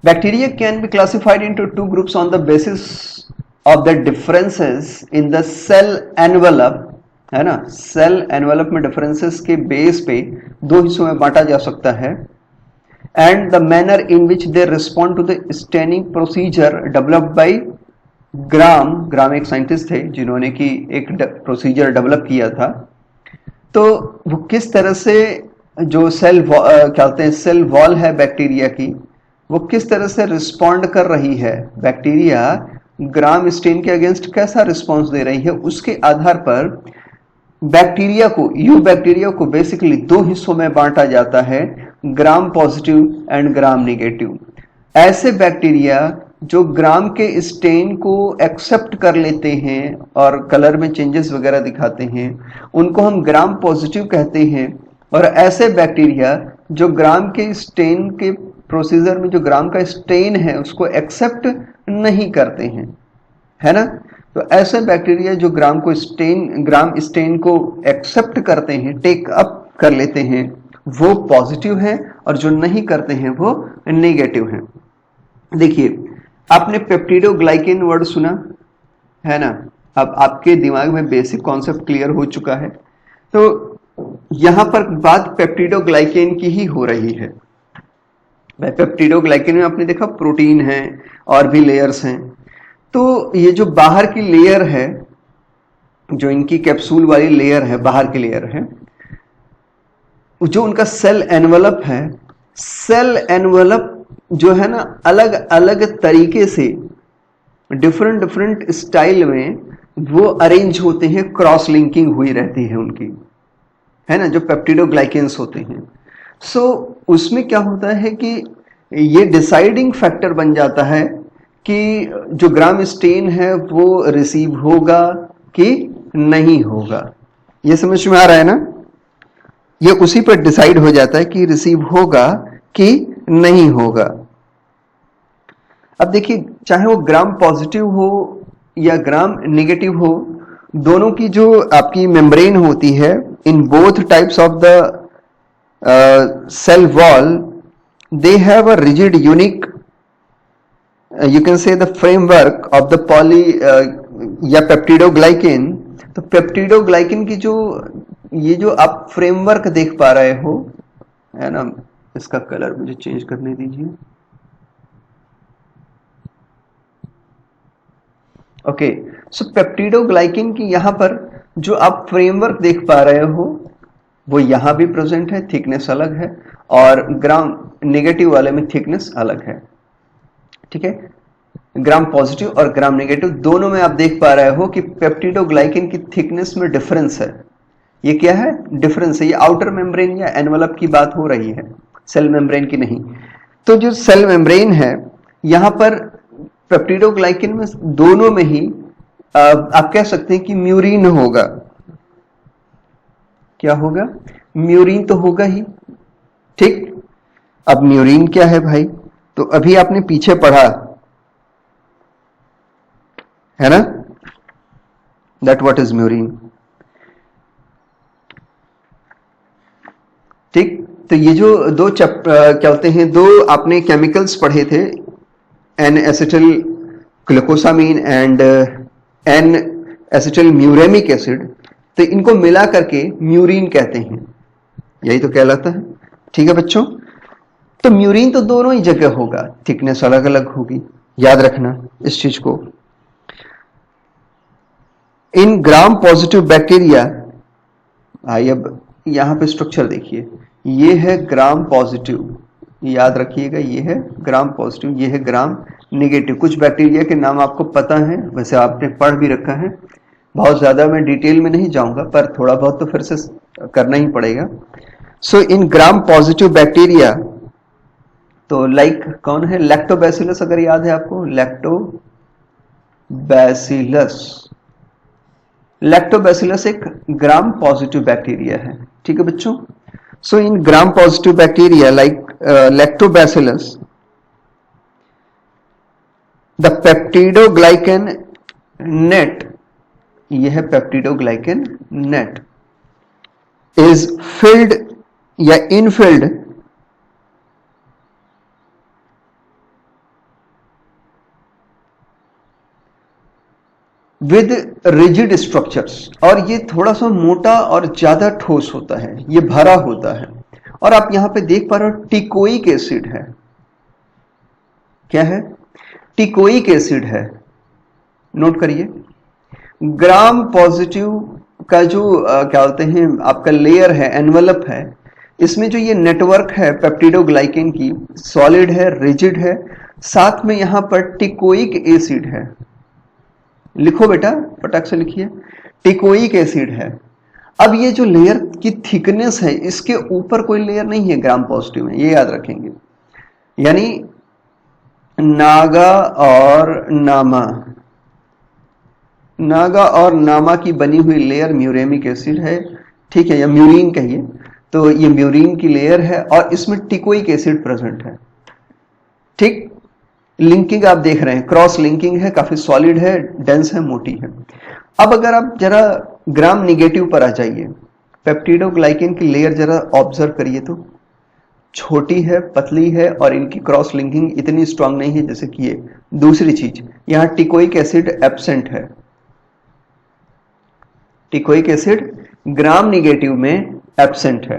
Bacteria can be classified into 2 groups on the basis of the differences in the cell envelope, है ना. सेल एनवेलप में डिफरेंसेस के बेस पे 2 हिस्सों में बांटा जा सकता है. And the manner in which they respond to the staining procedure developed by Gram एक साइंटिस्ट थे जिन्होंने कि एक प्रोसीजर डेवलप किया था. तो वो किस तरह से जो क्या बोलते हैं सेल वॉल है बैक्टीरिया की, वो किस तरह से रिस्पॉन्ड कर रही है, बैक्टीरिया ग्राम स्टेन के अगेंस्ट कैसा रिस्पॉन्स दे रही है, उसके आधार पर बैक्टीरिया को, यू बैक्टीरिया को बेसिकली 2 हिस्सों में बांटा जाता है, gram positive and gram negative. ऐसे बैक्टीरिया जो ग्राम के स्टेन को एक्सेप्ट कर लेते हैं और कलर में चेंजेस वगैरह दिखाते हैं, उनको हम ग्राम पॉजिटिव कहते हैं. और ऐसे बैक्टीरिया जो ग्राम के स्टेन के प्रोसीजर में जो ग्राम का स्टेन है उसको एक्सेप्ट नहीं करते हैं, है ना. तो ऐसे बैक्टीरिया जो ग्राम स्टेन को एक्सेप्ट करते हैं, टेक अप कर लेते हैं, वो पॉजिटिव हैं, और जो नहीं करते हैं वो नेगेटिव हैं. देखिए, आपने पेप्टिडोग्लाइकेन वर्ड सुना है ना. अब आपके दिमाग में बेसिक कॉन्सेप्ट क्लियर हो चुका है. तो यहां पर बात पेप्टिडोग्लाइकेन की ही हो रही है. पेप्टिडोग्लाइकेन में आपने देखा प्रोटीन है और भी लेयर्स हैं. तो ये जो बाहर की लेयर है, जो इनकी कैप्सूल वाली लेयर है, बाहर की लेयर है, जो उनका सेल एनवलप है, सेल एनवलप जो है ना अलग अलग तरीके से डिफरेंट डिफरेंट स्टाइल में वो अरेंज होते हैं, क्रॉस लिंकिंग हुई रहती है उनकी, है ना, जो पेप्टिडोग्लाइकेंस होते हैं। सो उसमें क्या होता है कि ये डिसाइडिंग फैक्टर बन जाता है कि जो ग्राम स्टेन है वो रिसीव होगा कि नहीं होगा। ये समझ में आ रहा है ना? ये उसी पर डिसाइड हो जाता है कि रिसीव होगा कि नहीं होगा। अब देखिए, चाहे वो ग्राम पॉजिटिव हो या ग्राम नेगेटिव हो, दोनों की जो आपकी मेम्ब्रेन होती है in both types of the cell wall, they have a rigid unique you can say the framework of the poly या पेप्टिडोग्लाइकेन। तो पेप्टिडोग्लाइकेन की जो ये जो आप फ्रेमवर्क देख पा रहे हो, है ना, इसका कलर मुझे चेंज करने दीजिए। ओके, सो पेप्टिडोग्लाइकेन की यहां पर जो आप फ्रेमवर्क देख पा रहे हो वो यहां भी प्रेजेंट है, थिकनेस अलग है, और ग्राम नेगेटिव वाले में थिकनेस अलग है। ठीक है, ग्राम पॉजिटिव और ग्राम नेगेटिव दोनों में आप देख पा रहे हो कि पेप्टिडोग्लाइकेन की थिकनेस में डिफरेंस है। ये क्या है? डिफरेंस है। ये आउटर मेम्ब्रेन या एनवलप की बात हो रही है, सेल मेम्ब्रेन की नहीं। तो जो सेल मेम्ब्रेन है यहां पर पेप्टिडोग्लाइकेन में दोनों में ही आप कह सकते हैं कि म्यूरिन होगा। क्या होगा? म्यूरिन तो होगा ही। ठीक, अब म्यूरिन क्या है भाई? तो अभी आपने पीछे पढ़ा है ना, दैट व्हाट इज म्यूरिन। ठीक, तो ये जो दो क्या होते हैं, दो आपने केमिकल्स पढ़े थे, N acetyl glucosamine and N acetyl muramic acid, तो इनको मिला करके म्यूरिन कहते हैं, यही तो कहलाता है। ठीक है बच्चों, तो म्यूरिन तो दोनों ही जगह होगा, थिकनेस अलग अलग होगी, याद रखना इस चीज को। इन ग्राम पॉजिटिव बैक्टीरिया, अब यहां पे स्ट्रक्चर देखिए, ये है ग्राम पॉजिटिव, याद रखिएगा, ये है ग्राम पॉजिटिव, ये है ग्राम नेगेटिव। कुछ बैक्टीरिया के नाम आपको पता है, वैसे आपने पढ़ भी रखा है, बहुत ज्यादा मैं डिटेल में नहीं जाऊंगा, पर थोड़ा बहुत तो फिर से करना ही पड़ेगा। सो इन ग्राम पॉजिटिव बैक्टीरिया, तो लाइक कौन है? लैक्टोबैसिलस, अगर याद है आपको, लैक्टोबैसिलस। लैक्टोबैसिलस एक ग्राम पॉजिटिव बैक्टीरिया है। ठीक है बच्चों, so in Gram positive bacteria like lactobacillus, the peptidoglycan net, यह है पेप्टिडोग्लाइकेन नेट, इज फिल्ड या इनफिल्ड विद रिजिड स्ट्रक्चर्स, और ये थोड़ा सा मोटा और ज्यादा ठोस होता है, ये भरा होता है। और आप यहां पे देख पा रहे हो टिकोइक एसिड है। क्या है? टिकोइक एसिड है, नोट करिए। ग्राम पॉजिटिव का जो क्या बोलते हैं आपका लेयर है, एनवलप है, इसमें जो ये नेटवर्क है पेप्टिडोग्लाइकेन की, सॉलिड है, रिजिड है, साथ में यहां पर टिकोइक एसिड है। लिखो बेटा, फटाक से लिखिए, टिकोइक एसिड है। अब ये जो लेयर की थिकनेस है, इसके ऊपर कोई लेयर नहीं है ग्राम पॉजिटिव में, ये याद रखेंगे। यानी नागा और नामा, नागा और नामा की बनी हुई लेयर म्यूरेमिक एसिड है। ठीक है, या म्यूरिन कहिए, तो ये म्यूरिन की लेयर है और इसमें टिकोइक एसिड प्रेजेंट है। ठीक, लिंकिंग आप देख रहे हैं, क्रॉस लिंकिंग है, काफी सॉलिड है, डेंस है, मोटी है। अब अगर आप जरा ग्राम निगेटिव पर आ जाइए, पेप्टिडोग्लाइकेन की लेयर जरा ऑब्जर्व करिए, तो छोटी है, पतली है, और इनकी क्रॉस लिंकिंग इतनी स्ट्रांग नहीं है जैसे कि ये। दूसरी चीज, यहां टिकोइक एसिड एब्सेंट है। टिकोइक एसिड ग्राम निगेटिव में एब्सेंट है।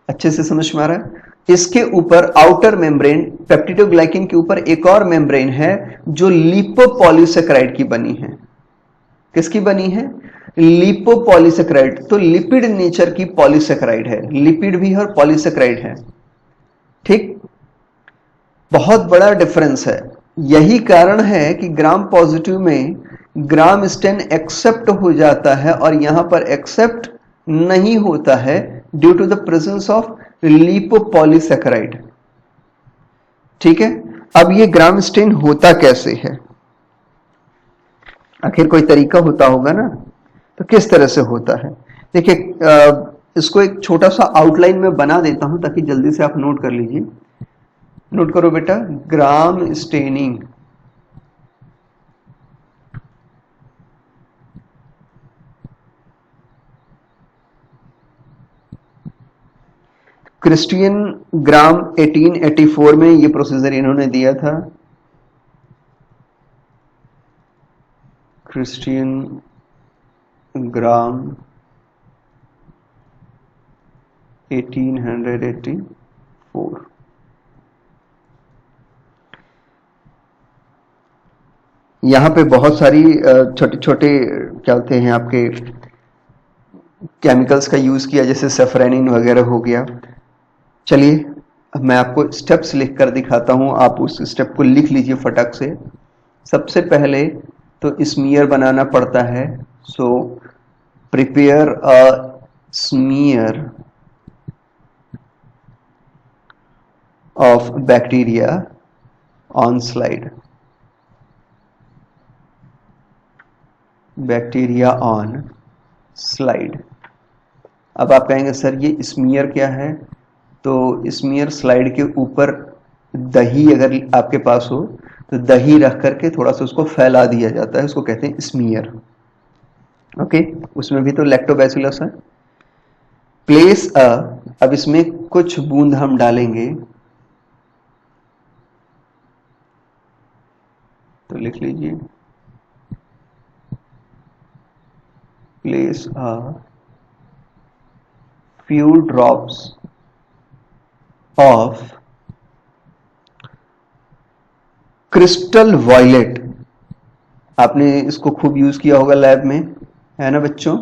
अच्छे से समझ में आ रहा है? इसके ऊपर आउटर मेम्ब्रेन, पेप्टिडोग्लाइकेन के ऊपर एक और मेम्ब्रेन है जो लिपोपॉलीसेकेराइड की बनी है, किसकी बनी है? लिपोपॉलीसेकेराइड। तो लिपिड नेचर की पॉलीसेकेराइड है, लिपिड भी है और पॉलीसेकेराइड है। ठीक, बहुत बड़ा डिफरेंस है। यही कारण है कि ग्राम पॉजिटिव में ग्राम स्टेन एक्सेप्ट हो जाता है और यहां पर एक्सेप्ट नहीं होता है due to the presence of lipopolysaccharide. ठीक है, अब ये ग्राम स्टेन होता कैसे है? आखिर कोई तरीका होता होगा ना, तो किस तरह से होता है? देखिए, इसको एक छोटा सा आउटलाइन में बना देता हूं ताकि जल्दी से आप नोट कर लीजिए। नोट करो बेटा, ग्राम स्टेनिंग क्रिस्टियन ग्राम 1884 में ये प्रोसीजर इन्होंने दिया था। क्रिस्टियन ग्राम 1884। यहां पे बहुत सारी छोटे छोटे क्या होते हैं आपके केमिकल्स का यूज किया, जैसे सेफ्रेनिन वगैरह हो गया। चलिए अब मैं आपको स्टेप्स लिख कर दिखाता हूं, आप उस स्टेप को लिख लीजिए फटाक से। सबसे पहले तो स्मीयर बनाना पड़ता है। So prepare a smear of bacteria on slide. Bacteria on slide. अब आप कहेंगे सर ये स्मीयर क्या है? तो स्मीयर स्लाइड के ऊपर दही अगर आपके पास हो तो दही रख करके थोड़ा सा उसको फैला दिया जाता है, उसको कहते हैं स्मीयर। ओके, उसमें भी तो लैक्टोबैसिलस है। प्लेस अ, अब इसमें कुछ बूंद हम डालेंगे, तो लिख लीजिए place a few drops of crystal violet. आपने इसको खूब यूज किया होगा लैब में, है ना बच्चों?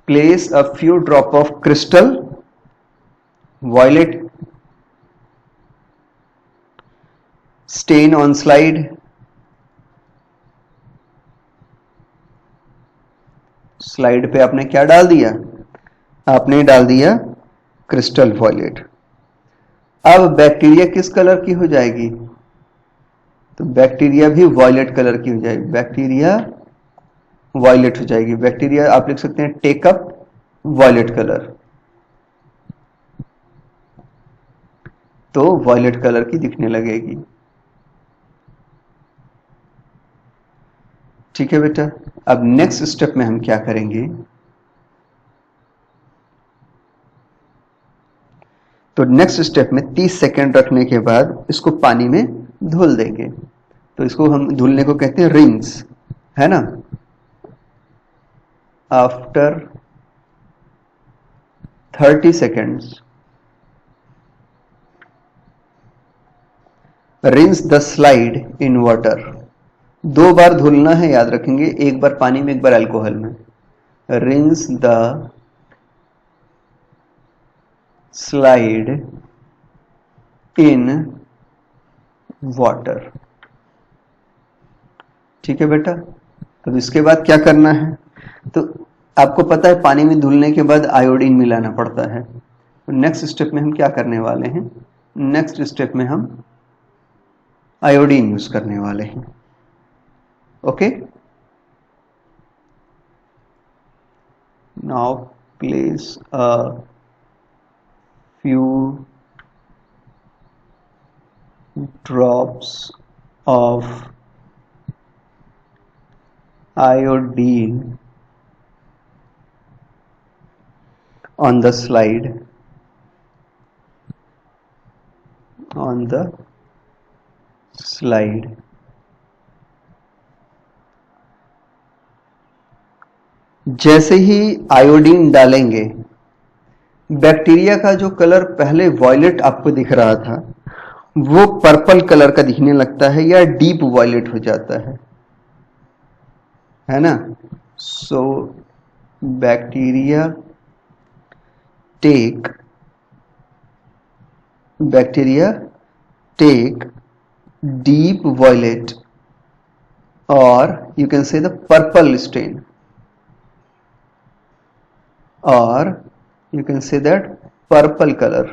Place a few drop of crystal violet stain on slide. Slide पे आपने क्या डाल दिया? आपने डाल दिया क्रिस्टल वॉयलेट। अब बैक्टीरिया किस कलर की हो जाएगी? तो बैक्टीरिया भी वॉयलेट कलर की हो जाएगी। बैक्टीरिया वॉयलेट हो जाएगी। बैक्टीरिया आप लिख सकते हैं टेक अप वॉयलेट कलर, तो वॉयलेट कलर की दिखने लगेगी। ठीक है बेटा, अब नेक्स्ट स्टेप में हम क्या करेंगे? तो नेक्स्ट स्टेप में 30 सेकेंड रखने के बाद इसको पानी में धुल देंगे। तो इसको हम धुलने को कहते हैं रिंस, है ना? After 30 seconds rinse the slide in water. 2 बार धुलना है, याद रखेंगे, एक बार पानी में, एक बार अल्कोहल में। Rinse the slide in water. ठीक है बेटा, तो इसके बाद क्या करना है? तो आपको पता है पानी में धुलने के बाद आयोडीन मिलाना पड़ता है। तो नेक्स्ट स्टेप में हम क्या करने वाले हैं? नेक्स्ट स्टेप में हम आयोडीन यूज करने वाले हैं। Okay, now place a few drops of iodine on the slide, on the slide। जैसे ही आयोडीन डालेंगे, बैक्टीरिया का जो कलर पहले वॉयलेट आपको दिख रहा था वो पर्पल कलर का दिखने लगता है या डीप वॉयलेट हो जाता है ना। So bacteria take deep violet, or you can say the purple stain, or you can say that purple color.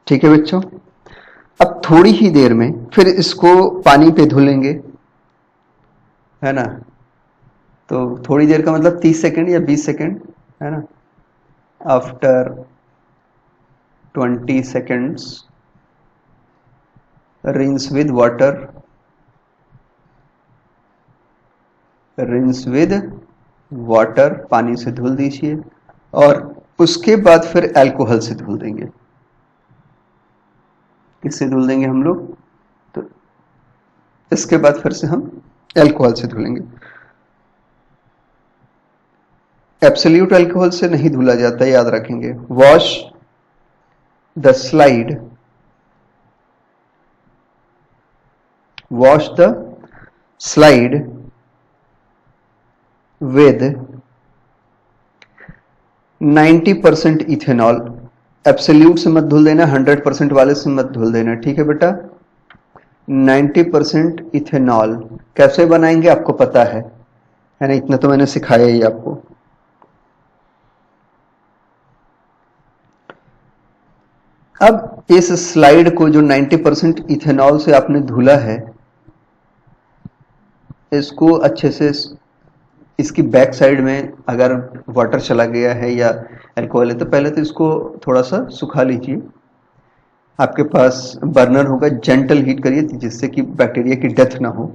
ठीक है बच्चों, अब थोड़ी ही देर में फिर इसको पानी पे धुलेंगे, है ना। तो थोड़ी देर का मतलब 30 सेकेंड या 20 सेकेंड, है ना। After 20 seconds rinse with water, पानी से धुल दीजिए और उसके बाद फिर अल्कोहल से धुल देंगे। किससे धुल देंगे हम लोग, तो इसके बाद फिर से हम अल्कोहल से धुलेंगे। एब्सोल्यूट अल्कोहल से नहीं धुला जाता, याद रखेंगे। Wash the slide with 90% ethanol. Absolute से मत धुल देना, 100% वाले से मत धुल देना, ठीक है बेटा। 90% इथेनॉल कैसे बनाएंगे आपको पता है ना, इतना तो मैंने सिखाया ही आपको। अब इस स्लाइड को जो 90% इथेनॉल से आपने धुला है, इसको अच्छे से इसकी बैक साइड में अगर वाटर चला गया है या अल्कोहल है तो पहले तो इसको थोड़ा सा सुखा लीजिए। आपके पास बर्नर होगा, जेंटल हीट करिए जिससे कि बैक्टीरिया की डेथ ना हो।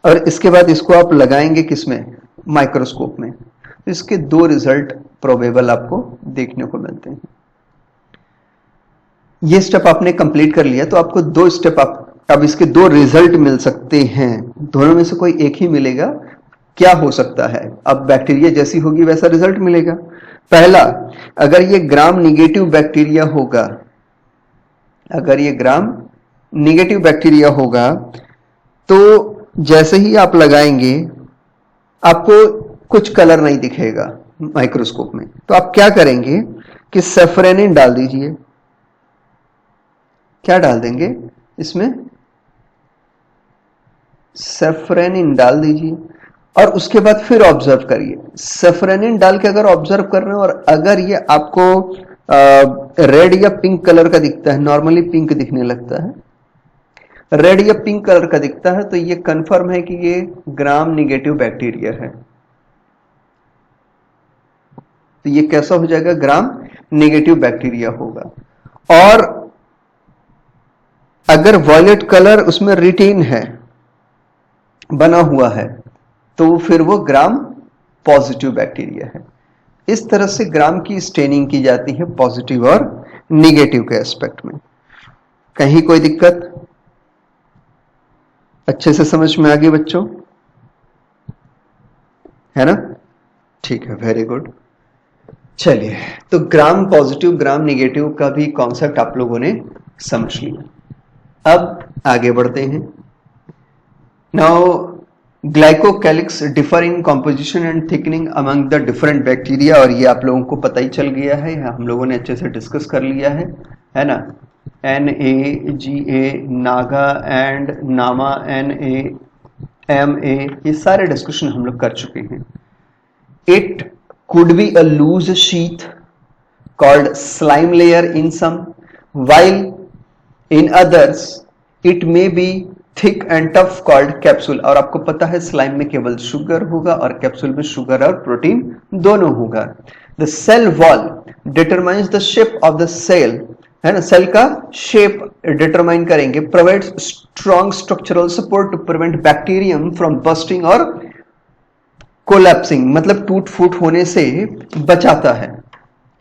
और इसके बाद इसको आप लगाएंगे किसमें, माइक्रोस्कोप में। तो इसके दो रिजल्ट प्रोबेबल आपको देखने को मिलते हैं। ये स्टेप आपने कंप्लीट कर लिया तो आपको दो स्टेप अब इसके दो रिजल्ट मिल सकते हैं, दोनों में से कोई एक ही मिलेगा। क्या हो सकता है, अब बैक्टीरिया जैसी होगी वैसा रिजल्ट मिलेगा। पहला, अगर ये ग्राम निगेटिव बैक्टीरिया होगा, अगर ये ग्राम निगेटिव बैक्टीरिया होगा तो जैसे ही आप लगाएंगे आपको कुछ कलर नहीं दिखेगा माइक्रोस्कोप में। तो आप क्या करेंगे कि सेफ्रेनिन डाल दीजिए। क्या डाल देंगे इसमें, सेफ्रेनिन डाल दीजिए और उसके बाद फिर ऑब्जर्व करिए। सेफ्रेनिन डाल के अगर ऑब्जर्व कर रहे हैं और अगर ये आपको रेड या पिंक कलर का दिखता है, नॉर्मली पिंक दिखने लगता है, रेड या पिंक कलर का दिखता है, तो ये कंफर्म है कि ये ग्राम निगेटिव बैक्टीरिया है। तो ये कैसा हो जाएगा, ग्राम निगेटिव बैक्टीरिया होगा। और अगर वॉयलेट कलर उसमें रिटेन है, बना हुआ है, तो फिर वो ग्राम पॉजिटिव बैक्टीरिया है। इस तरह से ग्राम की स्टेनिंग की जाती है पॉजिटिव और निगेटिव के एस्पेक्ट में। कहीं कोई दिक्कत, अच्छे से समझ में आ गई बच्चों, है ना। ठीक है, वेरी गुड। चलिए, तो ग्राम पॉजिटिव ग्राम निगेटिव का भी कॉन्सेप्ट आप लोगों ने समझ लिया। अब आगे बढ़ते हैं। Now glycocalyx differ in composition and thickening among the different bacteria, और ये आप लोगों को पता ही चल गया है, हम लोगों ने अच्छे से डिस्कस कर लिया है ना। NAGA, नागा एंड नामा, NAMA, ये सारे डिस्कशन हम लोग कर चुके हैं। It could be a loose sheath called slime layer in some, while in others it may be thick and tough called capsule। और आपको पता है स्लाइम में केवल शुगर होगा और कैप्सूल में शुगर और प्रोटीन दोनों होगा। The cell wall determines the shape of the cell, है ना, सेल का शेप डिटरमाइन करेंगे। Provides strong structural support to prevent bacterium from bursting और कोलैप्सिंग, मतलब टूट फूट होने से बचाता है।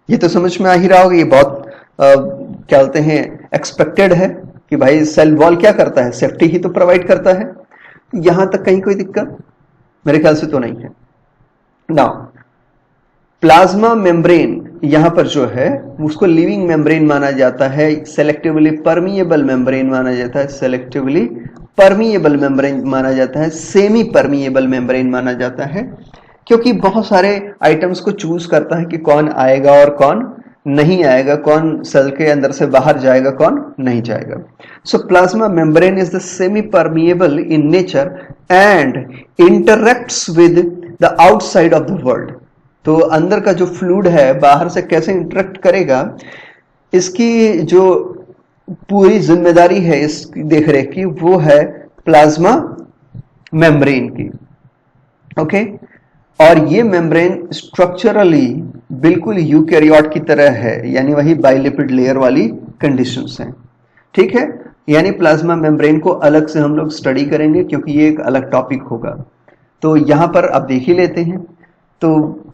ये तो समझ में आ ही रहा होगा, ये बहुत क्या बोलते हैं, एक्सपेक्टेड है कि भाई सेल वॉल क्या करता है, सेफ्टी ही तो प्रोवाइड करता है। यहां तक कहीं कोई दिक्कत, मेरे ख्याल से तो नहीं है। नाउ प्लाज्मा मेम्ब्रेन यहां पर जो है उसको लिविंग मेम्ब्रेन माना जाता है, सेलेक्टिवली परमिएबल मेम्ब्रेन माना जाता है, सेलेक्टिवली परमिएबल मेम्ब्रेन माना जाता है, सेमी परमिएबल मेम्ब्रेन माना जाता है, क्योंकि बहुत सारे आइटम्स को चूज करता है कि कौन आएगा और कौन नहीं आएगा, कौन सेल के अंदर से बाहर जाएगा, कौन नहीं जाएगा। सो plasma membrane is the semi permeable in nature and interacts with the outside of the world. तो अंदर का जो फ्लूइड है बाहर से कैसे इंटरेक्ट करेगा, इसकी जो पूरी जिम्मेदारी है इस देखरेख की, वो है प्लाज्मा मेम्ब्रेन की। ओके, और ये मेम्ब्रेन स्ट्रक्चरली बिल्कुल यूकैरियोट की तरह है, यानी वही बाइलिपिड लेयर वाली कंडीशंस हैं। ठीक है, यानी प्लाज्मा मेम्ब्रेन को अलग से हम लोग स्टडी करेंगे क्योंकि ये एक अलग टॉपिक होगा। तो यहां पर अब देख ही लेते हैं। तो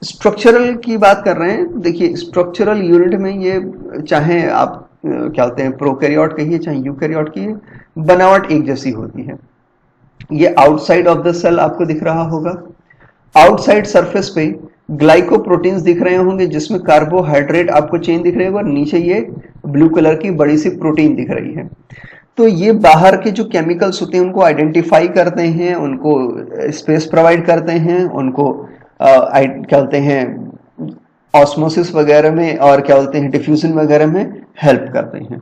स्ट्रक्चरल की बात कर रहे हैं। देखिए स्ट्रक्चरल यूनिट में ये चाहे आप क्या बोलते हैं प्रोकैरियोट कहिए चाहे यूकैरियोट कहिए, बनावट एक जैसी होती है। ये आउटसाइड ऑफ द सेल आपको दिख रहा होगा, आउटसाइड सरफेस पे ग्लाइकोप्रोटीन्स दिख रहे होंगे जिसमें कार्बोहाइड्रेट आपको चेन दिख रही है और नीचे ये ब्लू कलर की बड़ी सी प्रोटीन दिख रही है। तो ये बाहर के जो केमिकल्स होते हैं उनको आइडेंटिफाई करते हैं, उनको स्पेस प्रोवाइड करते हैं, उनको क्या बोलते हैं ऑस्मोसिस वगैरह में और क्या बोलते हैं डिफ्यूजन वगैरह में हेल्प करते हैं।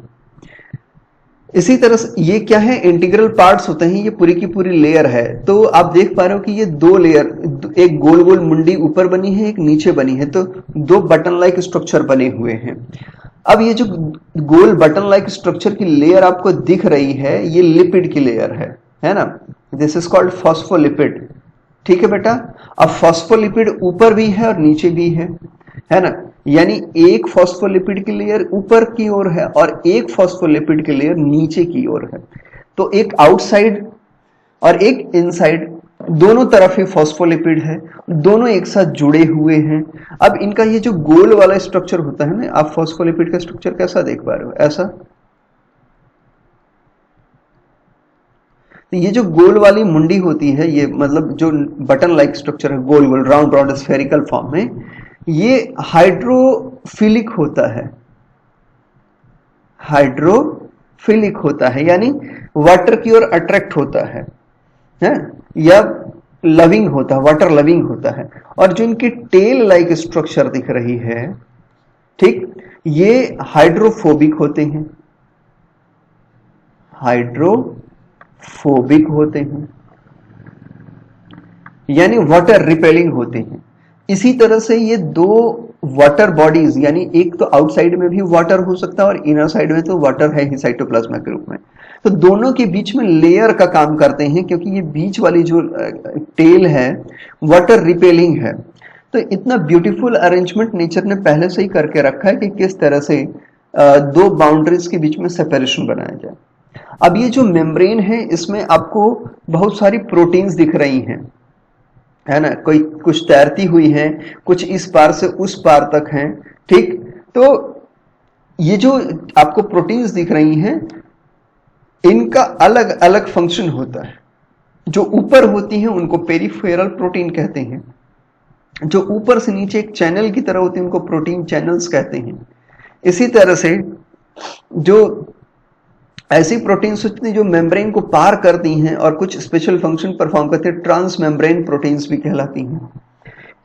इसी तरह से ये क्या है, इंटीग्रल पार्ट्स होते हैं, ये पूरी की पूरी लेयर है। तो आप देख पा रहे हो कि ये दो लेयर, एक गोल गोल मुंडी ऊपर बनी है, एक नीचे बनी है, तो दो बटन लाइक स्ट्रक्चर बने हुए हैं। अब ये जो गोल बटन लाइक स्ट्रक्चर की लेयर आपको दिख रही है, ये लिपिड की लेयर है ना, दिस इज कॉल्ड फॉस्फोलिपिड। ठीक है बेटा, अब फॉस्फोलिपिड ऊपर भी है और नीचे भी है ना, यानी एक फॉस्फोलिपिड की लेयर ऊपर की ओर है और एक फॉस्फोलिपिड की लेयर नीचे की ओर है। तो एक आउटसाइड और एक इनसाइड, दोनों तरफ ही फॉस्फोलिपिड है, दोनों एक साथ जुड़े हुए हैं। अब इनका ये जो गोल वाला स्ट्रक्चर होता है ना, आप फॉस्फोलिपिड का स्ट्रक्चर कैसा देख पा रहे हो, ऐसा। तो ये जो गोल वाली मुंडी होती है, ये मतलब जो बटन लाइक स्ट्रक्चर है, गोल गोल राउंड राउंड स्फेरिकल फॉर्म में, ये हाइड्रोफिलिक होता है, हाइड्रोफिलिक होता है, यानी वाटर की ओर अट्रैक्ट होता है या लविंग होता है, वाटर लविंग होता है। और जो इनकी टेल लाइक स्ट्रक्चर दिख रही है, ठीक, ये हाइड्रोफोबिक होते हैं, हाइड्रोफोबिक होते हैं, यानी वाटर रिपेलिंग होते हैं। इसी तरह से ये दो वाटर बॉडीज, यानी एक तो आउटसाइड में भी वाटर हो सकता है और इनर साइड में तो वाटर है ही साइटोप्लाज्मा के रूप में, तो दोनों के बीच में लेयर का काम करते हैं, क्योंकि ये बीच वाली जो टेल है वाटर रिपेलिंग है। तो इतना ब्यूटीफुल अरेंजमेंट नेचर ने पहले से ही करके रखा है कि किस तरह से दो बाउंड्रीज के बीच में सेपरेशन बनाया जाए। अब ये जो मेम्ब्रेन है, इसमें आपको बहुत सारी प्रोटीन्स दिख रही हैं, है ना, कोई कुछ तैरती हुई हैं, कुछ इस पार से उस पार तक हैं। ठीक, तो ये जो आपको प्रोटीन्स दिख रही हैं, इनका अलग अलग फंक्शन होता है। जो ऊपर होती हैं उनको पेरिफेरल प्रोटीन कहते हैं, जो ऊपर से नीचे एक चैनल की तरह होती है उनको प्रोटीन चैनल्स कहते हैं। इसी तरह से जो ऐसी प्रोटीन्स होती हैं जो मेम्ब्रेन को पार करती हैं और कुछ स्पेशल फंक्शन परफॉर्म करती हैं, ट्रांस मेम्ब्रेन प्रोटीन्स भी कहलाती हैं।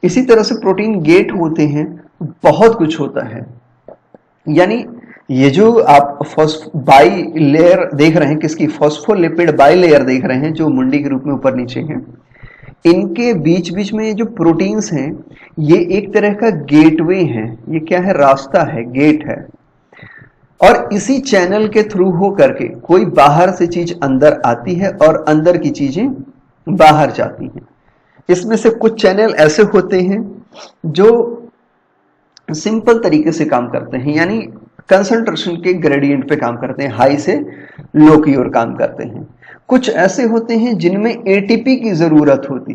इसी तरह से प्रोटीन गेट होते हैं, बहुत कुछ होता है। यानी ये जो आप बाई लेयर देख रहे हैं, किसकी, फॉस्फोलिपिड बाई लेयर देख रहे हैं, जो मुंडी के रूप में ऊपर नीचे हैं, इनके बीच बीच में ये जो प्रोटीन्स हैं, ये एक तरह का गेटवे है। ये क्या है, रास्ता है, गेट है। और इसी चैनल के थ्रू हो करके कोई बाहर से चीज अंदर आती है और अंदर की चीजें बाहर जाती हैं। इसमें से कुछ चैनल ऐसे होते हैं जो सिंपल तरीके से काम करते हैं, यानी कंसंट्रेशन के ग्रेडियंट पे काम करते हैं, हाई से लो की ओर काम करते हैं। कुछ ऐसे होते हैं जिनमें एटीपी की जरूरत होती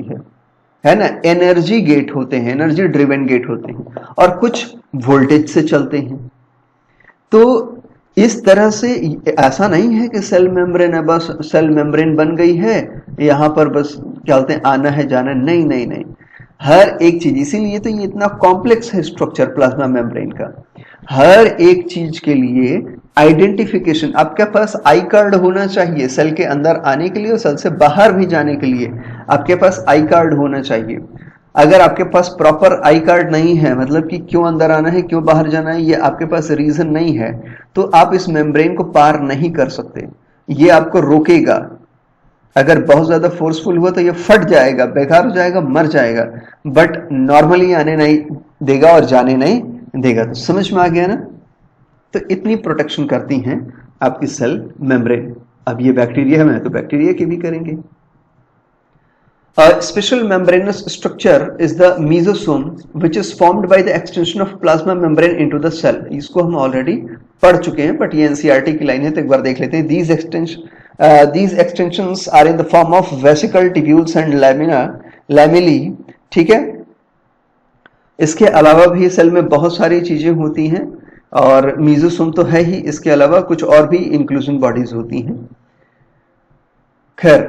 है ना, एनर्जी गेट होते हैं, एनर्जी ड्रिवन गेट होते हैं, और कुछ वोल्टेज से चलते हैं। तो इस तरह से ऐसा नहीं है कि सेल मेम्ब्रेन है, बस सेल मेम्ब्रेन बन गई है, यहाँ पर बस क्या बोलते हैं आना है जाना है, नहीं नहीं नहीं, हर एक चीज, इसीलिए तो ये इतना कॉम्प्लेक्स है स्ट्रक्चर प्लाज्मा मेम्ब्रेन का। हर एक चीज के लिए आइडेंटिफिकेशन, आपके पास आई कार्ड होना चाहिए सेल के अंदर आने के लिए और सेल से बाहर भी जाने के लिए आपके पास आई कार्ड होना चाहिए। अगर आपके पास प्रॉपर आई कार्ड नहीं है, मतलब कि क्यों अंदर आना है क्यों बाहर जाना है, ये आपके पास रीजन नहीं है, तो आप इस मेम्ब्रेन को पार नहीं कर सकते, ये आपको रोकेगा। अगर बहुत ज्यादा फोर्सफुल हुआ तो ये फट जाएगा, बेकार हो जाएगा, मर जाएगा, बट नॉर्मली आने नहीं देगा और जाने नहीं देगा। तो समझ में आ गया ना? तो इतनी प्रोटेक्शन करती हैं आपकी सेल मेम्ब्रेन। अब ये बैक्टीरिया है तो बैक्टीरिया की भी करेंगे। A special membranous structure is the mesosome, which is formed by the extension of plasma membrane into the cell. इसको हम ऑलरेडी पढ़ चुके हैं, बट ये एनसीईआरटी की लाइन है तो एक बार देख लेते हैं। These extensions are in the form of vesicle, tubules and lamellae, ठीक है। इसके अलावा भी सेल में बहुत सारी चीजें होती हैं और मेसोसोम तो है ही, इसके अलावा कुछ और भी इंक्लूजन बॉडीज होती हैं। खैर,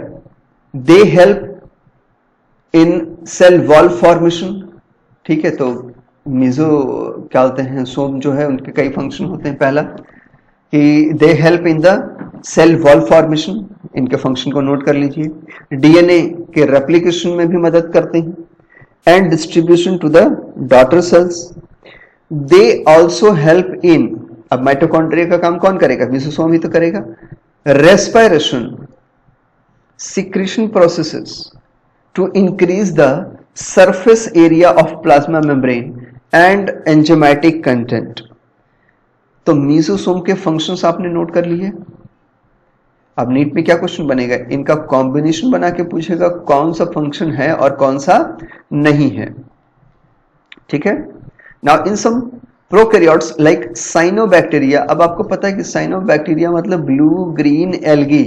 they help in cell wall formation, ठीक है। तो मेसो क्या बोलते हैं सोम जो है उनके कई फंक्शन होते हैं। पहला कि they help in the cell wall formation, इनके फंक्शन को नोट कर लीजिए। डीएनए के रेप्लिकेशन में भी मदद करते हैं and distribution to the daughter cells. They also help in, अब माइटोकॉन्ड्रिया का काम कौन करेगा? मेसोसोम ही तो करेगा। Respiration, secretion processes to increase the surface area of plasma membrane and enzymatic content। तो मेसोसोम के फंक्शंस आपने नोट कर लिए। अब नीट में क्या क्वेश्चन बनेगा? इनका कॉम्बिनेशन बना के पूछेगा कौन सा फंक्शन है और कौन सा नहीं है, ठीक है। Now in some prokaryotes like cyanobacteria, अब आपको पता है कि साइनोबैक्टीरिया मतलब ब्लू ग्रीन एल्गी,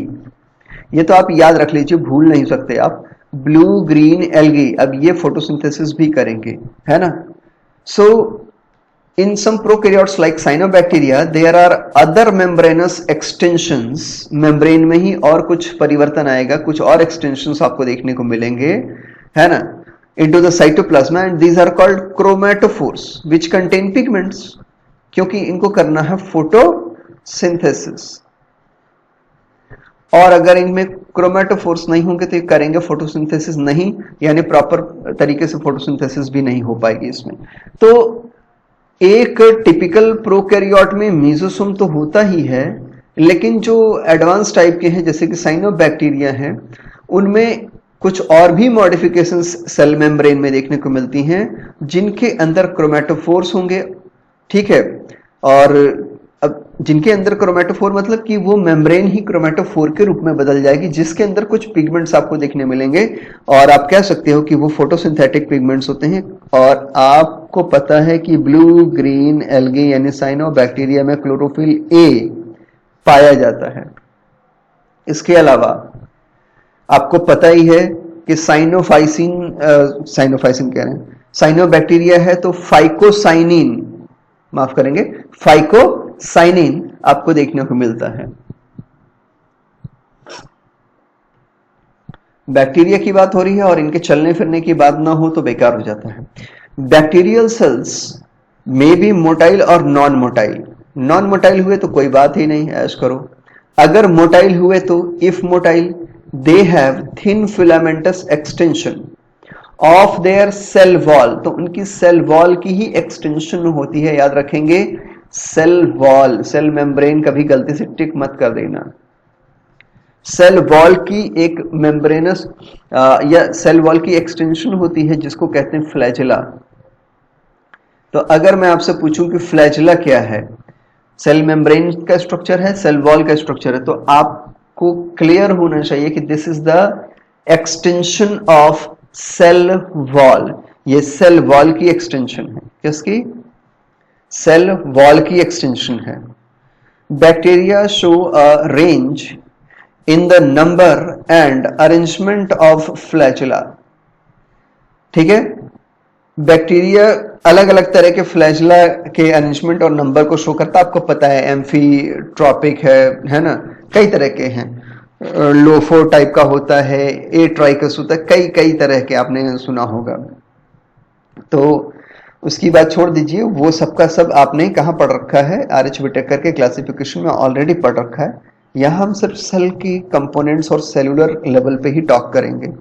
ये तो आप याद रख लीजिए, भूल नहीं सकते आप, ब्लू ग्रीन एल्गी। अब ये फोटोसिंथेसिस भी करेंगे, है ना। So in some prokaryotes like cyanobacteria there are other membranous extensions, membrane में ही और कुछ परिवर्तन आएगा, कुछ और एक्सटेंशंस आपको देखने को मिलेंगे, है ना, into the cytoplasm, and these are called chromatophores which contain pigments, क्योंकि इनको करना है फोटोसिंथेसिस। और अगर इनमें क्रोमैटोफोर्स नहीं होंगे तो ये करेंगे फोटोसिंथेसिस नहीं, यानी प्रॉपर तरीके से फोटोसिंथेसिस भी नहीं हो पाएगी इसमें। तो एक टिपिकल प्रोकैरियोट में मेसोसोम तो होता ही है, लेकिन जो एडवांस टाइप के हैं जैसे कि साइनोबैक्टीरिया हैं, उनमें कुछ और भी मॉडिफिकेशंस सेल मेम्ब्रेन में देखने को मिलती हैं जिनके अंदर क्रोमैटोफोर्स होंगे, ठीक है। और अब जिनके अंदर क्रोमैटोफोर मतलब कि वो मेम्ब्रेन ही क्रोमैटोफोर के रूप में बदल जाएगी, जिसके अंदर कुछ पिगमेंट्स आपको देखने मिलेंगे और आप कह सकते हो कि वो फोटोसिंथेटिक पिगमेंट्स होते हैं। और आपको पता है कि ब्लू ग्रीन एल्गी यानी साइनोबैक्टीरिया में क्लोरोफिल ए पाया जाता है। इसके अलावा आपको पता ही है कि साइनोफाइसिन कह रहे हैं, साइनोबैक्टीरिया है तो फाइकोसाइनिन, माफ करेंगे, फाइकोसाइनिन आपको देखने को मिलता है। बैक्टीरिया की बात हो रही है और इनके चलने फिरने की बात ना हो तो बेकार हो जाता है। Bacterial cells may be motile और नॉन मोटाइल। नॉन मोटाइल हुए तो कोई बात ही नहीं, ऐश करो। अगर मोटाइल हुए तो if motile, they have thin filamentous extension of their cell wall, तो उनकी सेल वॉल की ही एक्सटेंशन होती है, याद रखेंगे। सेल वॉल, सेल मेम्ब्रेन कभी गलती से टिक मत कर देना। सेल वॉल की एक मेम्ब्रेनस या सेल वॉल की एक्सटेंशन होती है जिसको कहते हैं फ्लैजिला। तो अगर मैं आपसे पूछूं कि फ्लैजिला क्या है, सेल मेम्ब्रेन का स्ट्रक्चर है, सेल वॉल का स्ट्रक्चर है, तो आपको क्लियर होना चाहिए कि this is the extension of cell wall. ये सेल वॉल की एक्सटेंशन है, किसकी? सेल वॉल की एक्सटेंशन है। Bacteria show a range in the number and arrangement of flagella, ठीक है। बैक्टीरिया अलग अलग तरह के फ्लैजला के अरेंजमेंट और नंबर को शो करता है, आपको पता है एम्फीट्रॉपिक है ना, कई तरह के हैं, लोफो टाइप का होता है, ए ट्राइकस होता है, कई कई तरह के आपने सुना होगा। तो उसकी बात छोड़ दीजिए, वो सबका सब आपने कहाँ पढ़ रखा है, आर.एच. विटेकर के क्लासिफिकेशन में ऑलरेडी पढ़ रखा है। यहाँ हम सिर्फ सेल की कंपोनेंट्स और सेलुलर लेवल पे ही टॉक करेंगे।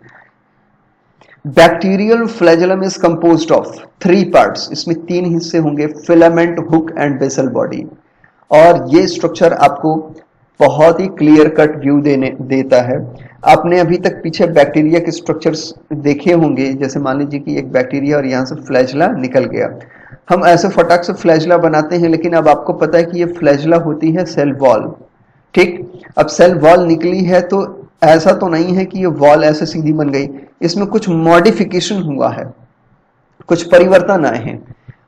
Bacterial flagellum is composed of 3 parts, इसमें 3 हिस्से होंगे, filament, hook and basal body. और ये स्ट्रक्चर आपको बहुत ही क्लियर कट व्यू देता है। आपने अभी तक पीछे बैक्टीरिया के स्ट्रक्चर्स देखे होंगे, जैसे मान लीजिए कि एक बैक्टीरिया और यहाँ से फ्लैजला निकल गया, हम ऐसे फटाक से फ्लैजला बनाते हैं, लेकिन अब आपको पता है कि ये फ्लैजला होती है सेल वॉल। ठीक, अब सेल वॉल निकली है तो ऐसा तो नहीं है कि ये वॉल ऐसे सीधी बन गई, इसमें कुछ मॉडिफिकेशन हुआ है, कुछ परिवर्तन आए हैं,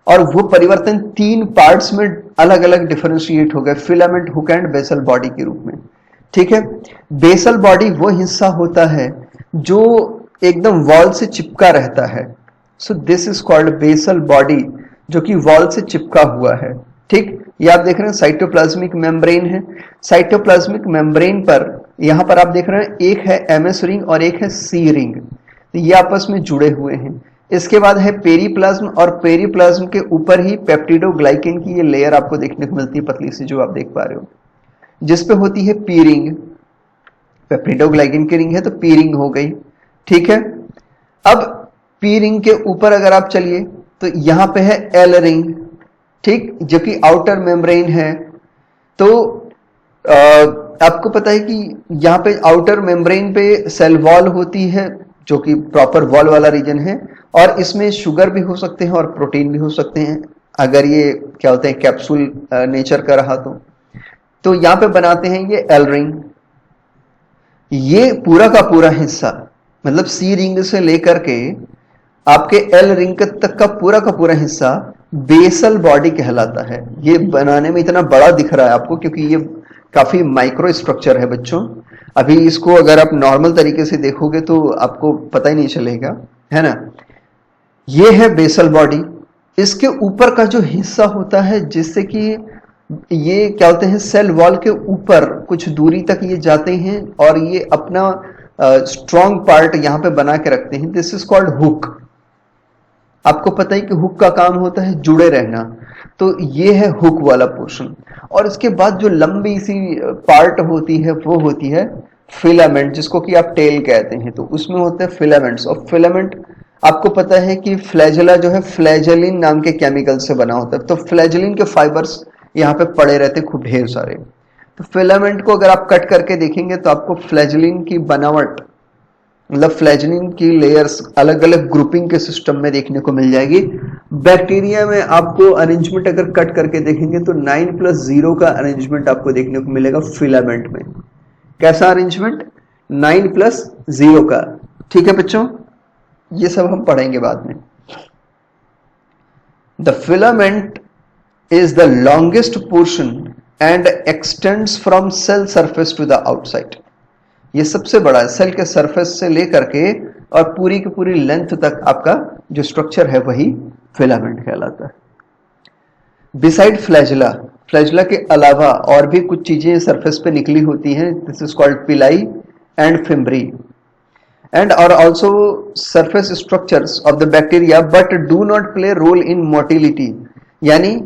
और वो परिवर्तन 3 पार्ट्स में अलग अलग डिफरेंशिएट हो गए, filament, hook and basal body के रूप में। ठीक है, बेसल बॉडी वो हिस्सा होता है जो एकदम वॉल से चिपका रहता है, so this is called basal body, जो कि वॉल से चिपका हुआ है। ठीक, ये आप देख रहे हैं साइटोप्लाज्मिक मेम्ब्रेन है, साइटोप्लाज्मिक मेम्ब्रेन पर यहां पर आप देख रहे हैं एक है एमएस रिंग और एक है सी रिंग, तो ये आपस में जुड़े हुए हैं। इसके बाद है पेरीप्लाज्म, और पेरीप्लाज्म के ऊपर ही पेप्टिडोग्लाइकेन की ये लेयर आपको देखने को मिलती है, पतली सी जो आप देख पा रहे हो, जिसपे होती है पी रिंग। पेप्टिडोग्लाइकेन की रिंग है तो पी रिंग हो गई। ठीक है, अब पी रिंग के ऊपर अगर आप चलिए तो यहां पे है एल रिंग, ठीक, जो कि आउटर मेम्ब्रेन है। तो आपको पता है कि यहां पे आउटर मेम्ब्रेन पे सेल वॉल होती है, जो कि प्रॉपर वॉल वाला रीजन है, और इसमें शुगर भी हो सकते हैं और प्रोटीन भी हो सकते हैं, अगर ये क्या होते हैं कैप्सूल नेचर का रहा तो यहां पे बनाते हैं ये एल रिंग। ये पूरा का पूरा हिस्सा, मतलब सी रिंग से लेकर के आपके एल रिंग तक का पूरा हिस्सा बेसल बॉडी कहलाता है। ये बनाने में इतना बड़ा दिख रहा है आपको क्योंकि ये काफी माइक्रो स्ट्रक्चर है बच्चों। अभी इसको अगर आप नॉर्मल तरीके से देखोगे तो आपको पता ही नहीं चलेगा, है ना। ये है बेसल बॉडी। इसके ऊपर का जो हिस्सा होता है, जिससे कि ये क्या होते हैं सेल वॉल के ऊपर कुछ दूरी तक ये जाते हैं और ये अपना स्ट्रॉन्ग पार्ट यहां पे बना के रखते हैं, दिस इज कॉल्ड हुक। आपको पता है कि हुक का काम होता है जुड़े रहना, तो ये है हुक वाला पोर्शन। और इसके बाद जो लंबी सी पार्ट होती है वो होती है फिलामेंट, जिसको कि आप टेल कहते हैं, तो उसमें होते हैं फिलामेंट्स। और फिलामेंट आपको पता है कि फ्लैजेला जो है फ्लैजेलिन नाम के केमिकल से बना होता है, तो फ्लैजेलिन के फाइबर्स यहाँ पे पड़े रहते खूब ढेर सारे। तो फिलामेंट को अगर आप कट करके देखेंगे तो आपको फ्लैजेलिन की बनावट, मतलब फ्लैजेलिन की लेयर्स अलग अलग ग्रुपिंग के सिस्टम में देखने को मिल जाएगी। बैक्टीरिया में आपको अरेंजमेंट अगर कट करके देखेंगे तो 9+0 का अरेंजमेंट आपको देखने को मिलेगा फिलामेंट में। कैसा अरेंजमेंट? 9+0 का। ठीक है बच्चों, ये सब हम पढ़ेंगे बाद में। The filament is the longest portion and extends from cell surface to the outside। ये सबसे बड़ा है, सेल के सरफेस से लेकर के और पूरी की पूरी लेंथ तक आपका जो स्ट्रक्चर है वही फिलामेंट कहलाता है। बिसाइड फ्लैजेला, फ्लैजेला के अलावा और भी कुछ चीजें सरफेस पे निकली होती हैं, दिस इज कॉल्ड पिलाई and fimbriae and are also surface structures of the bacteria but do not play role in motility। यानी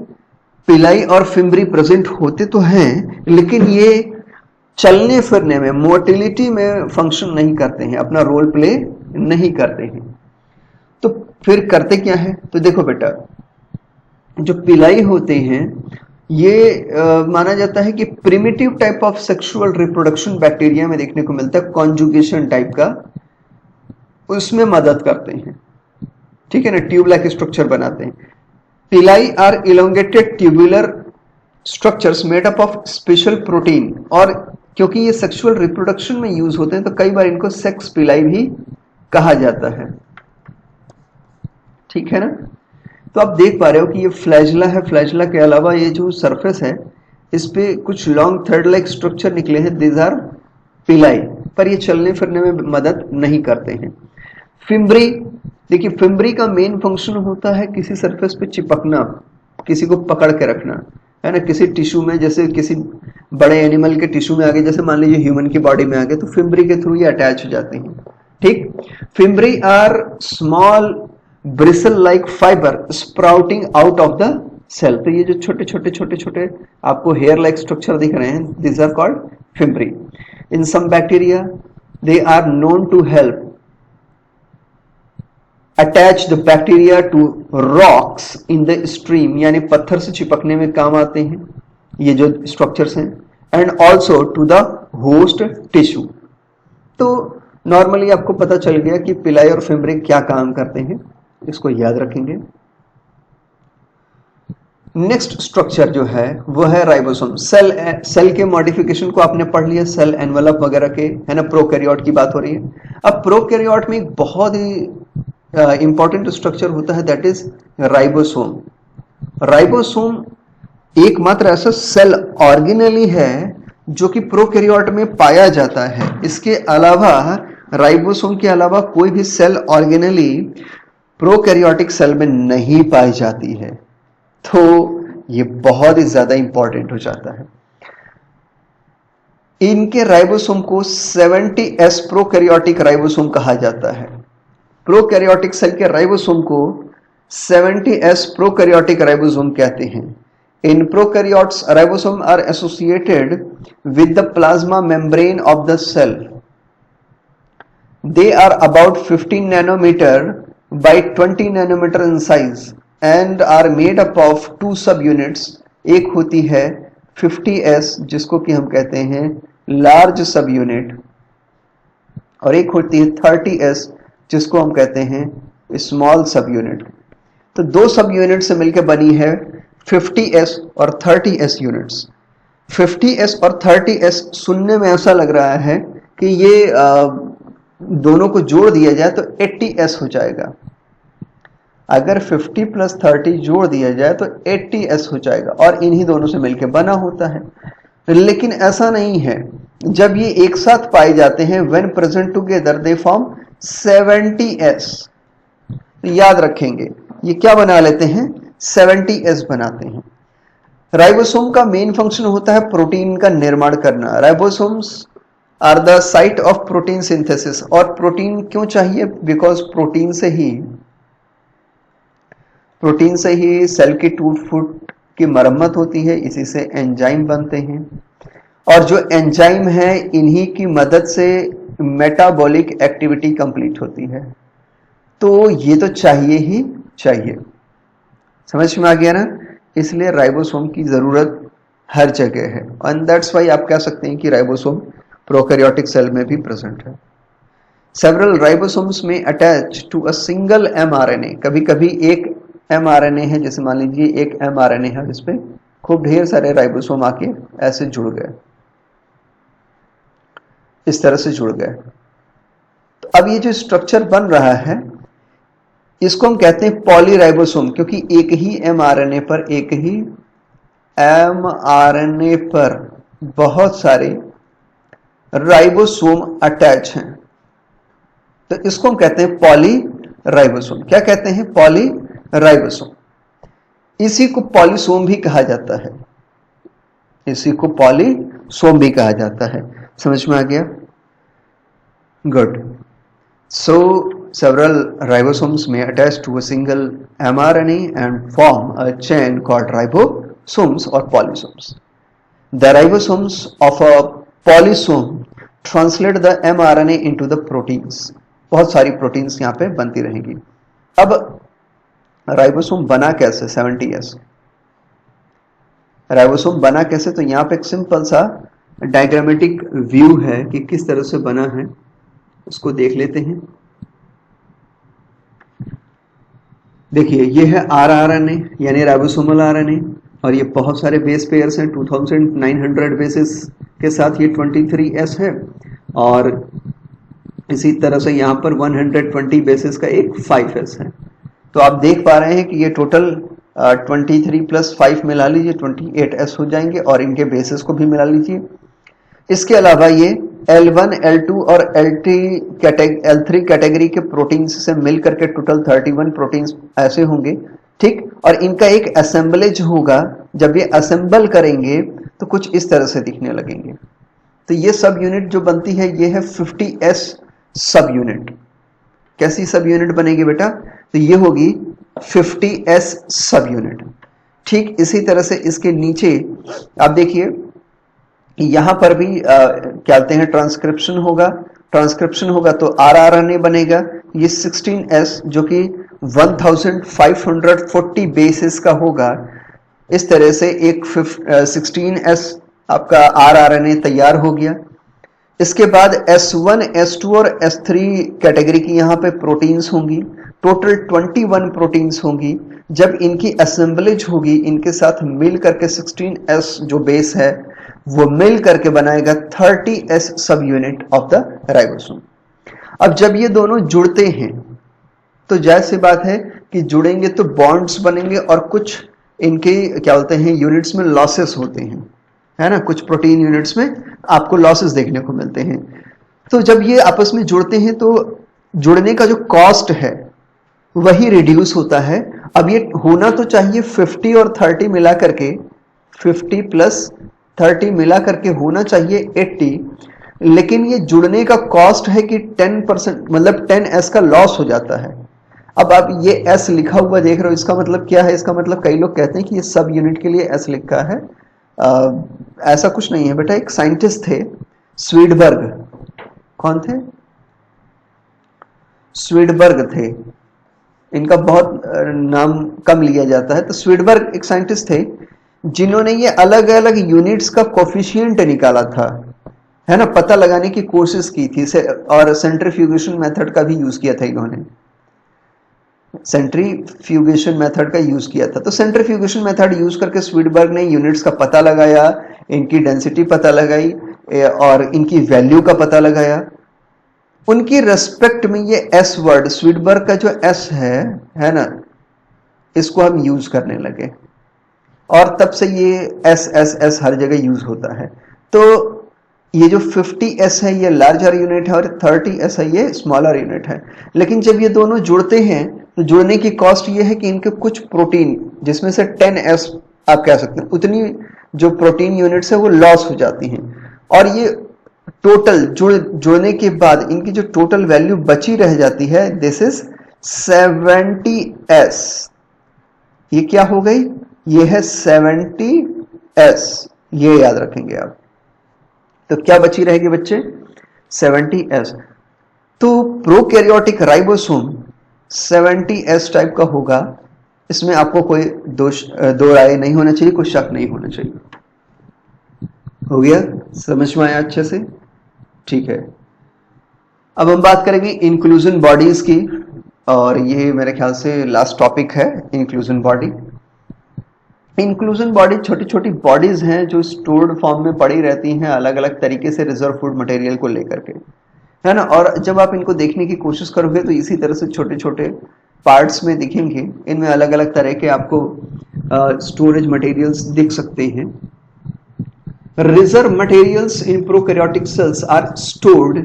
पिलाई और फिम्ब्री प्रेजेंट होते तो हैं लेकिन ये चलने फिरने में, मोटिलिटी में फंक्शन नहीं करते हैं, अपना रोल प्ले नहीं करते हैं। तो फिर करते क्या है? तो देखो बेटा, जो पिलाई होते हैं ये माना जाता है कि primitive type of sexual reproduction bacteria में देखने को मिलता है, कॉन्जुगेशन टाइप का, उसमें मदद करते हैं। ठीक है ना, ट्यूब लाइक स्ट्रक्चर बनाते हैं। Pili are elongated tubular structures made up of special protein, और क्योंकि ये सेक्सुअल रिप्रोडक्शन में यूज होते हैं तो कई बार इनको सेक्स पिलाई भी कहा जाता है। ठीक है ना, तो आप देख पा रहे हो कि ये फ्लैजेला है, फ्लैजेला के अलावा ये जो सरफेस है इस पे कुछ लॉन्ग थ्रेड लाइक स्ट्रक्चर निकले हैं, दिस आर पिलाई, पर ये चलने फिरने में मदद नहीं करते हैं। फिम्ब्री, देखिए फिम्ब्री का मेन फंक्शन होता है किसी सरफेस पे चिपकना, किसी को पकड़ के रखना, है ना, किसी टिश्यू में, जैसे किसी बड़े एनिमल के टिश्यू में आगे, जैसे मान लीजिए ह्यूमन की बॉडी में आगे, तो फिम्ब्री के थ्रू ये अटैच हो जाते हैं। ठीक, fimbriae are small bristle like fibre sprouting out of the cell. तो ये जो छोटे छोटे छोटे छोटे आपको हेयर लाइक स्ट्रक्चर दिख रहे हैं, this are called fimbriae. In some bacteria they are known to help attach the bacteria to rocks in the stream, यानी पत्थर से चिपकने में काम आते हैं ये जो स्ट्रक्चर्स हैं, and also to the host tissue. तो नॉर्मली आपको पता चल गया कि पिलाई और फिम्ब्री क्या काम करते हैं, इसको याद रखेंगे। नेक्स्ट स्ट्रक्चर जो है वो है राइबोसोम। सेल के मॉडिफिकेशन को आपने पढ़ लिया, सेल एनवेलप वगैरह के, है ना, प्रोकैरियोट की बात हो रही है। अब प्रोकैरियोट में एक बहुत ही इंपॉर्टेंट स्ट्रक्चर होता है, दैट इज राइबोसोम। राइबोसोम एकमात्र ऐसा सेल ऑर्गेनेली है जो कि प्रोकैरियोट में पाया जाता है। इसके अलावा राइबोसोम के अलावा कोई भी सेल ऑर्गेनेली प्रोकैरियोटिक सेल में नहीं पाई जाती है। तो ये बहुत ही ज्यादा इंपॉर्टेंट हो जाता है। इनके राइबोसोम को 70S प्रोकैरियोटिक राइबोसोम कहा जाता है। प्रोकैरियोटिक सेल के राइबोसोम को 70S प्रोकैरियोटिक राइबोसोम कहते हैं। In prokaryotes, ribosomes are associated with the plasma membrane of the cell. They are about 15 nanometer by 20 nanometer in size and are made up of two subunits. एक होती है 50S जिसको कि हम कहते हैं large subunit, और एक होती है 30S जिसको हम कहते हैं small subunit। तो दो सब यूनिट से मिलकर बनी है 50S और 30S यूनिट्स। 50S और 30S सुनने में ऐसा लग रहा है कि ये दोनों को जोड़ दिया जाए तो 80S हो जाएगा। अगर 50 प्लस 30 जोड़ दिया जाए तो 80S हो जाएगा, और इन्हीं दोनों से मिलकर बना होता है। लेकिन ऐसा नहीं है, जब ये एक साथ पाए जाते हैं, when present together they form 70S। याद रखेंगे ये क्या बना लेते हैं, 70S बनाते हैं। राइबोसोम का मेन फंक्शन होता है प्रोटीन का निर्माण करना। Ribosomes are the site of protein synthesis. और प्रोटीन क्यों चाहिए, बिकॉज प्रोटीन से ही सेल की टूट फूट की मरम्मत होती है, इसी से एंजाइम बनते हैं, और जो एंजाइम है इन्हीं की मदद से मेटाबॉलिक एक्टिविटी कंप्लीट होती है। तो ये तो चाहिए ही चाहिए। समझ में आ गया ना? इसलिए राइबोसोम की जरूरत हर जगह है, एंड दैट्स व्हाई आप कह सकते हैं कि राइबोसोम प्रोकैरियोटिक सेल में भी प्रेजेंट है। सेवरल राइबोसोम्स में attach to a single mRNA। कभी कभी एक mRNA है, जैसे मान लीजिए एक mRNA है जिसपे खूब ढेर सारे राइबोसोम आके ऐसे जुड़ गए, इस तरह से जुड़ गए। तो अब ये जो स्ट्रक्चर बन रहा है इसको हम कहते हैं पॉलीराइबोसोम, क्योंकि एक ही mRNA पर बहुत सारे राइबोसोम अटैच हैं, तो इसको हम कहते हैं पॉलीराइबोसोम। क्या कहते हैं, पॉलीराइबोसोम। इसी को पॉलीसोम भी कहा जाता है, इसी को पॉलीसोम भी कहा जाता है। समझ में आ गया? Good. So several ribosomes may attach to a single mRNA and form a chain called ribosomes or polysomes. The ribosomes of a polysome translate the mRNA into the proteins. बहुत सारी प्रोटीन्स यहाँ पे बनती रहेंगी। अब राइबोसोम बना कैसे, 70S ribosome बना कैसे? तो यहाँ पे एक सिंपल सा डायग्रामेटिक व्यू है कि किस तरह से बना है, उसको देख लेते हैं। देखिए ये है rRNA यानी राइबोसोमल RNA, और ये बहुत सारे बेस पेयर्स हैं, 2900 बेसिस के साथ ये 23S है, और इसी तरह से यहाँ पर 120 बेसिस का एक 5S है। तो आप देख पा रहे हैं कि ये टोटल 23 प्लस 5 मिला लीजिए 28S हो जाएंगे, और इनके बेसिस को भी मिला लीजिए। इसके अलावा ये L1, L2 और L3 कैटेगरी के प्रोटीन्स से मिल करके टोटल 31 प्रोटीन्स ऐसे होंगे, ठीक। और इनका एक असेंबलेज होगा, जब ये असेंबल करेंगे तो कुछ इस तरह से दिखने लगेंगे। तो ये सब यूनिट जो बनती है ये है 50s सब यूनिट। कैसी सब यूनिट बनेगी बेटा? तो ये होगी 50s सब यूनिट, ठीक। इसी तरह से इसके नीचे आप देखिए यहां पर भी क्या कहते हैं ट्रांसक्रिप्शन होगा। ट्रांसक्रिप्शन होगा तो RNA बनेगा। ये 16s जो कि 1540 बेसिस का होगा। इस तरह से एक 16s आपका RNA तैयार हो गया। इसके बाद S1, S2 और S3 कैटेगरी की यहाँ पे प्रोटीन्स होंगी। टोटल 21 प्रोटीन्स होंगी। जब इनकी असेंबलेज होगी, इनके साथ मिल करके 16s जो बेस है वो मिल करके बनाएगा 30s सब यूनिट ऑफ द राइबोसोम। अब जब ये दोनों जुड़ते हैं तो जाहिर सी बात है कि जुड़ेंगे तो बॉन्ड्स बनेंगे और कुछ इनके क्या बोलते हैं यूनिट्स में लॉसेस होते हैं, है ना। कुछ प्रोटीन यूनिट्स में आपको लॉसेस देखने को मिलते हैं। तो जब ये आपस में जुड़ते हैं तो जुड़ने का जो कॉस्ट है वही रिड्यूस होता है। अब ये होना तो चाहिए 50 और 30 मिला करके, 50 प्लस 30 मिला करके होना चाहिए 80, लेकिन ये जुड़ने का कॉस्ट है कि 10% मतलब 10s का लॉस हो जाता है। अब आप ये s लिखा हुआ देख रहे हो, इसका मतलब क्या है? इसका मतलब कई लोग कहते हैं कि ये सब यूनिट के लिए s लिखा है। ऐसा कुछ नहीं है बेटा। एक साइंटिस्ट थे स्वीडबर्ग। कौन थे? स्वीडबर्ग थे। इनका बहुत नाम कम लिया जाता है। तो स्वीडबर्ग एक साइंटिस्ट थे जिन्होंने ये अलग अलग यूनिट्स का कोफिशिएंट निकाला था, है ना, पता लगाने की कोशिश की थी। और सेंट्रीफ्यूगेशन मेथड का भी यूज किया था इन्होंने। सेंट्रीफ्यूगेशन मेथड का यूज किया था। तो सेंट्रीफ्यूगेशन मेथड यूज करके स्वीडबर्ग ने यूनिट्स का पता लगाया, इनकी डेंसिटी पता लगाई और इनकी वैल्यू का पता लगाया। उनकी रेस्पेक्ट में ये एस वर्ड, स्वीडबर्ग का जो एस है ना, इसको हम यूज करने लगे और तब से ये एस एस एस हर जगह यूज होता है। तो ये जो 50s है ये लार्जर यूनिट है और 30s है ये स्मॉलर यूनिट है। लेकिन जब ये दोनों जुड़ते हैं तो जुड़ने की कॉस्ट ये है कि इनके कुछ प्रोटीन, जिसमें से 10s आप कह सकते हैं, उतनी जो प्रोटीन यूनिट्स है वो लॉस हो जाती हैं। और ये टोटल जुड़ने के बाद इनकी जो टोटल वैल्यू बची रह जाती है, दिस इज 70s। ये क्या हो गई? ये है 70s। ये याद रखेंगे आप। तो क्या बची रहेगी बच्चे? 70s। तो प्रोकैरियोटिक राइबोसोम 70s टाइप का होगा। इसमें आपको कोई दो राय नहीं होना चाहिए, कोई शक नहीं होना चाहिए। हो गया? समझ में आया अच्छे से? ठीक है। अब हम बात करेंगे इंक्लूजन बॉडीज की, और ये मेरे ख्याल से लास्ट टॉपिक है, इंक्लूजन बॉडी। इंक्लूजन बॉडी छोटी छोटी बॉडीज हैं जो स्टोर्ड फॉर्म में पड़ी रहती हैं अलग अलग तरीके से रिजर्व फूड मटेरियल को लेकर के, है ना। और जब आप इनको देखने की कोशिश करोगे तो इसी तरह से छोटे छोटे पार्ट्स में दिखेंगे। इनमें अलग अलग तरह के आपको स्टोरेज मटेरियल्स दिख सकते हैं। Reserve materials in prokaryotic cells are stored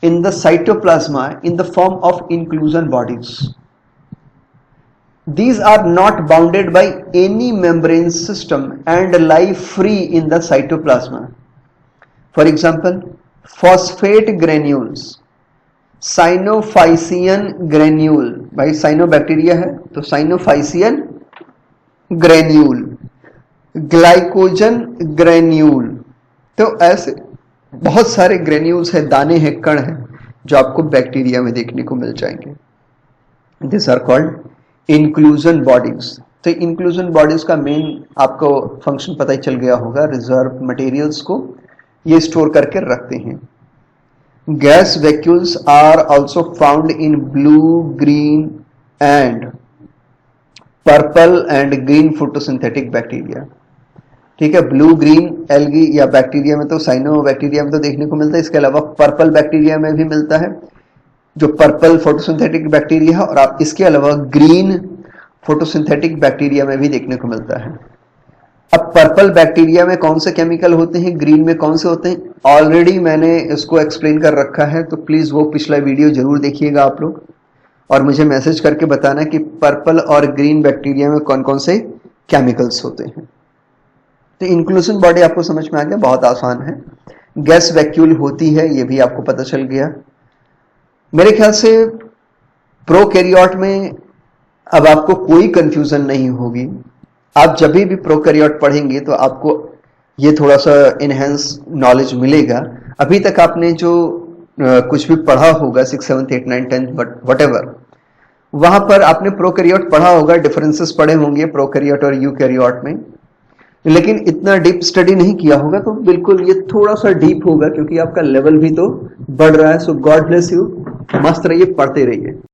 in the cytoplasma in the form of inclusion bodies. These are not bounded by any membrane system and lie free in the cytoplasma. For example, phosphate granules, cyanophycean granule, भाई cyanobacteria है तो cyanophycean granule, glycogen granule. तो ऐसे बहुत सारे granules हैं, दाने हैं, कण हैं जो आपको बैक्टीरिया में देखने को मिल जाएंगे। This are called inclusion bodies. तो इंक्लूजन बॉडीज का मेन आपको फंक्शन पता ही चल गया होगा, रिजर्व मटेरियल्स को ये स्टोर करके रखते हैं। Gas vacuoles are also found in blue, green and purple and green photosynthetic bacteria. ठीक है, ब्लू ग्रीन एल्गी या बैक्टीरिया में तो साइनो बैक्टीरिया में तो देखने को मिलता है। इसके अलावा पर्पल बैक्टीरिया में भी मिलता है, जो पर्पल फोटोसिंथेटिक बैक्टीरिया है, और आप इसके अलावा ग्रीन फोटोसिंथेटिक बैक्टीरिया में भी देखने को मिलता है। अब पर्पल बैक्टीरिया में कौन से केमिकल होते हैं, ग्रीन में कौन से होते हैं, ऑलरेडी मैंने इसको एक्सप्लेन कर रखा है, तो प्लीज वो पिछला वीडियो जरूर देखिएगा आप लोग और मुझे मैसेज करके बताना कि पर्पल और ग्रीन बैक्टीरिया में कौन कौन से केमिकल्स होते हैं। तो इंक्लूजन बॉडी आपको समझ में आ गया, बहुत आसान है। गैस वैक्यूल होती है, ये भी आपको पता चल गया। मेरे ख्याल से प्रोकैरियोट में अब आपको कोई कंफ्यूजन नहीं होगी। आप जब भी प्रोकैरियोट पढ़ेंगे तो आपको ये थोड़ा सा इनहेंस नॉलेज मिलेगा। अभी तक आपने जो कुछ भी पढ़ा होगा 6, 7, 8, 9, 10 वटेवर, वहां पर आपने प्रोकैरियोट पढ़ा होगा, डिफरेंसेस पढ़े होंगे प्रोकैरियोट और यूकैरियोट में, लेकिन इतना डीप स्टडी नहीं किया होगा। तो बिल्कुल ये थोड़ा सा डीप होगा क्योंकि आपका लेवल भी तो बढ़ रहा है। सो गॉड ब्लेस यू, मस्त रहिए, पढ़ते रहिए।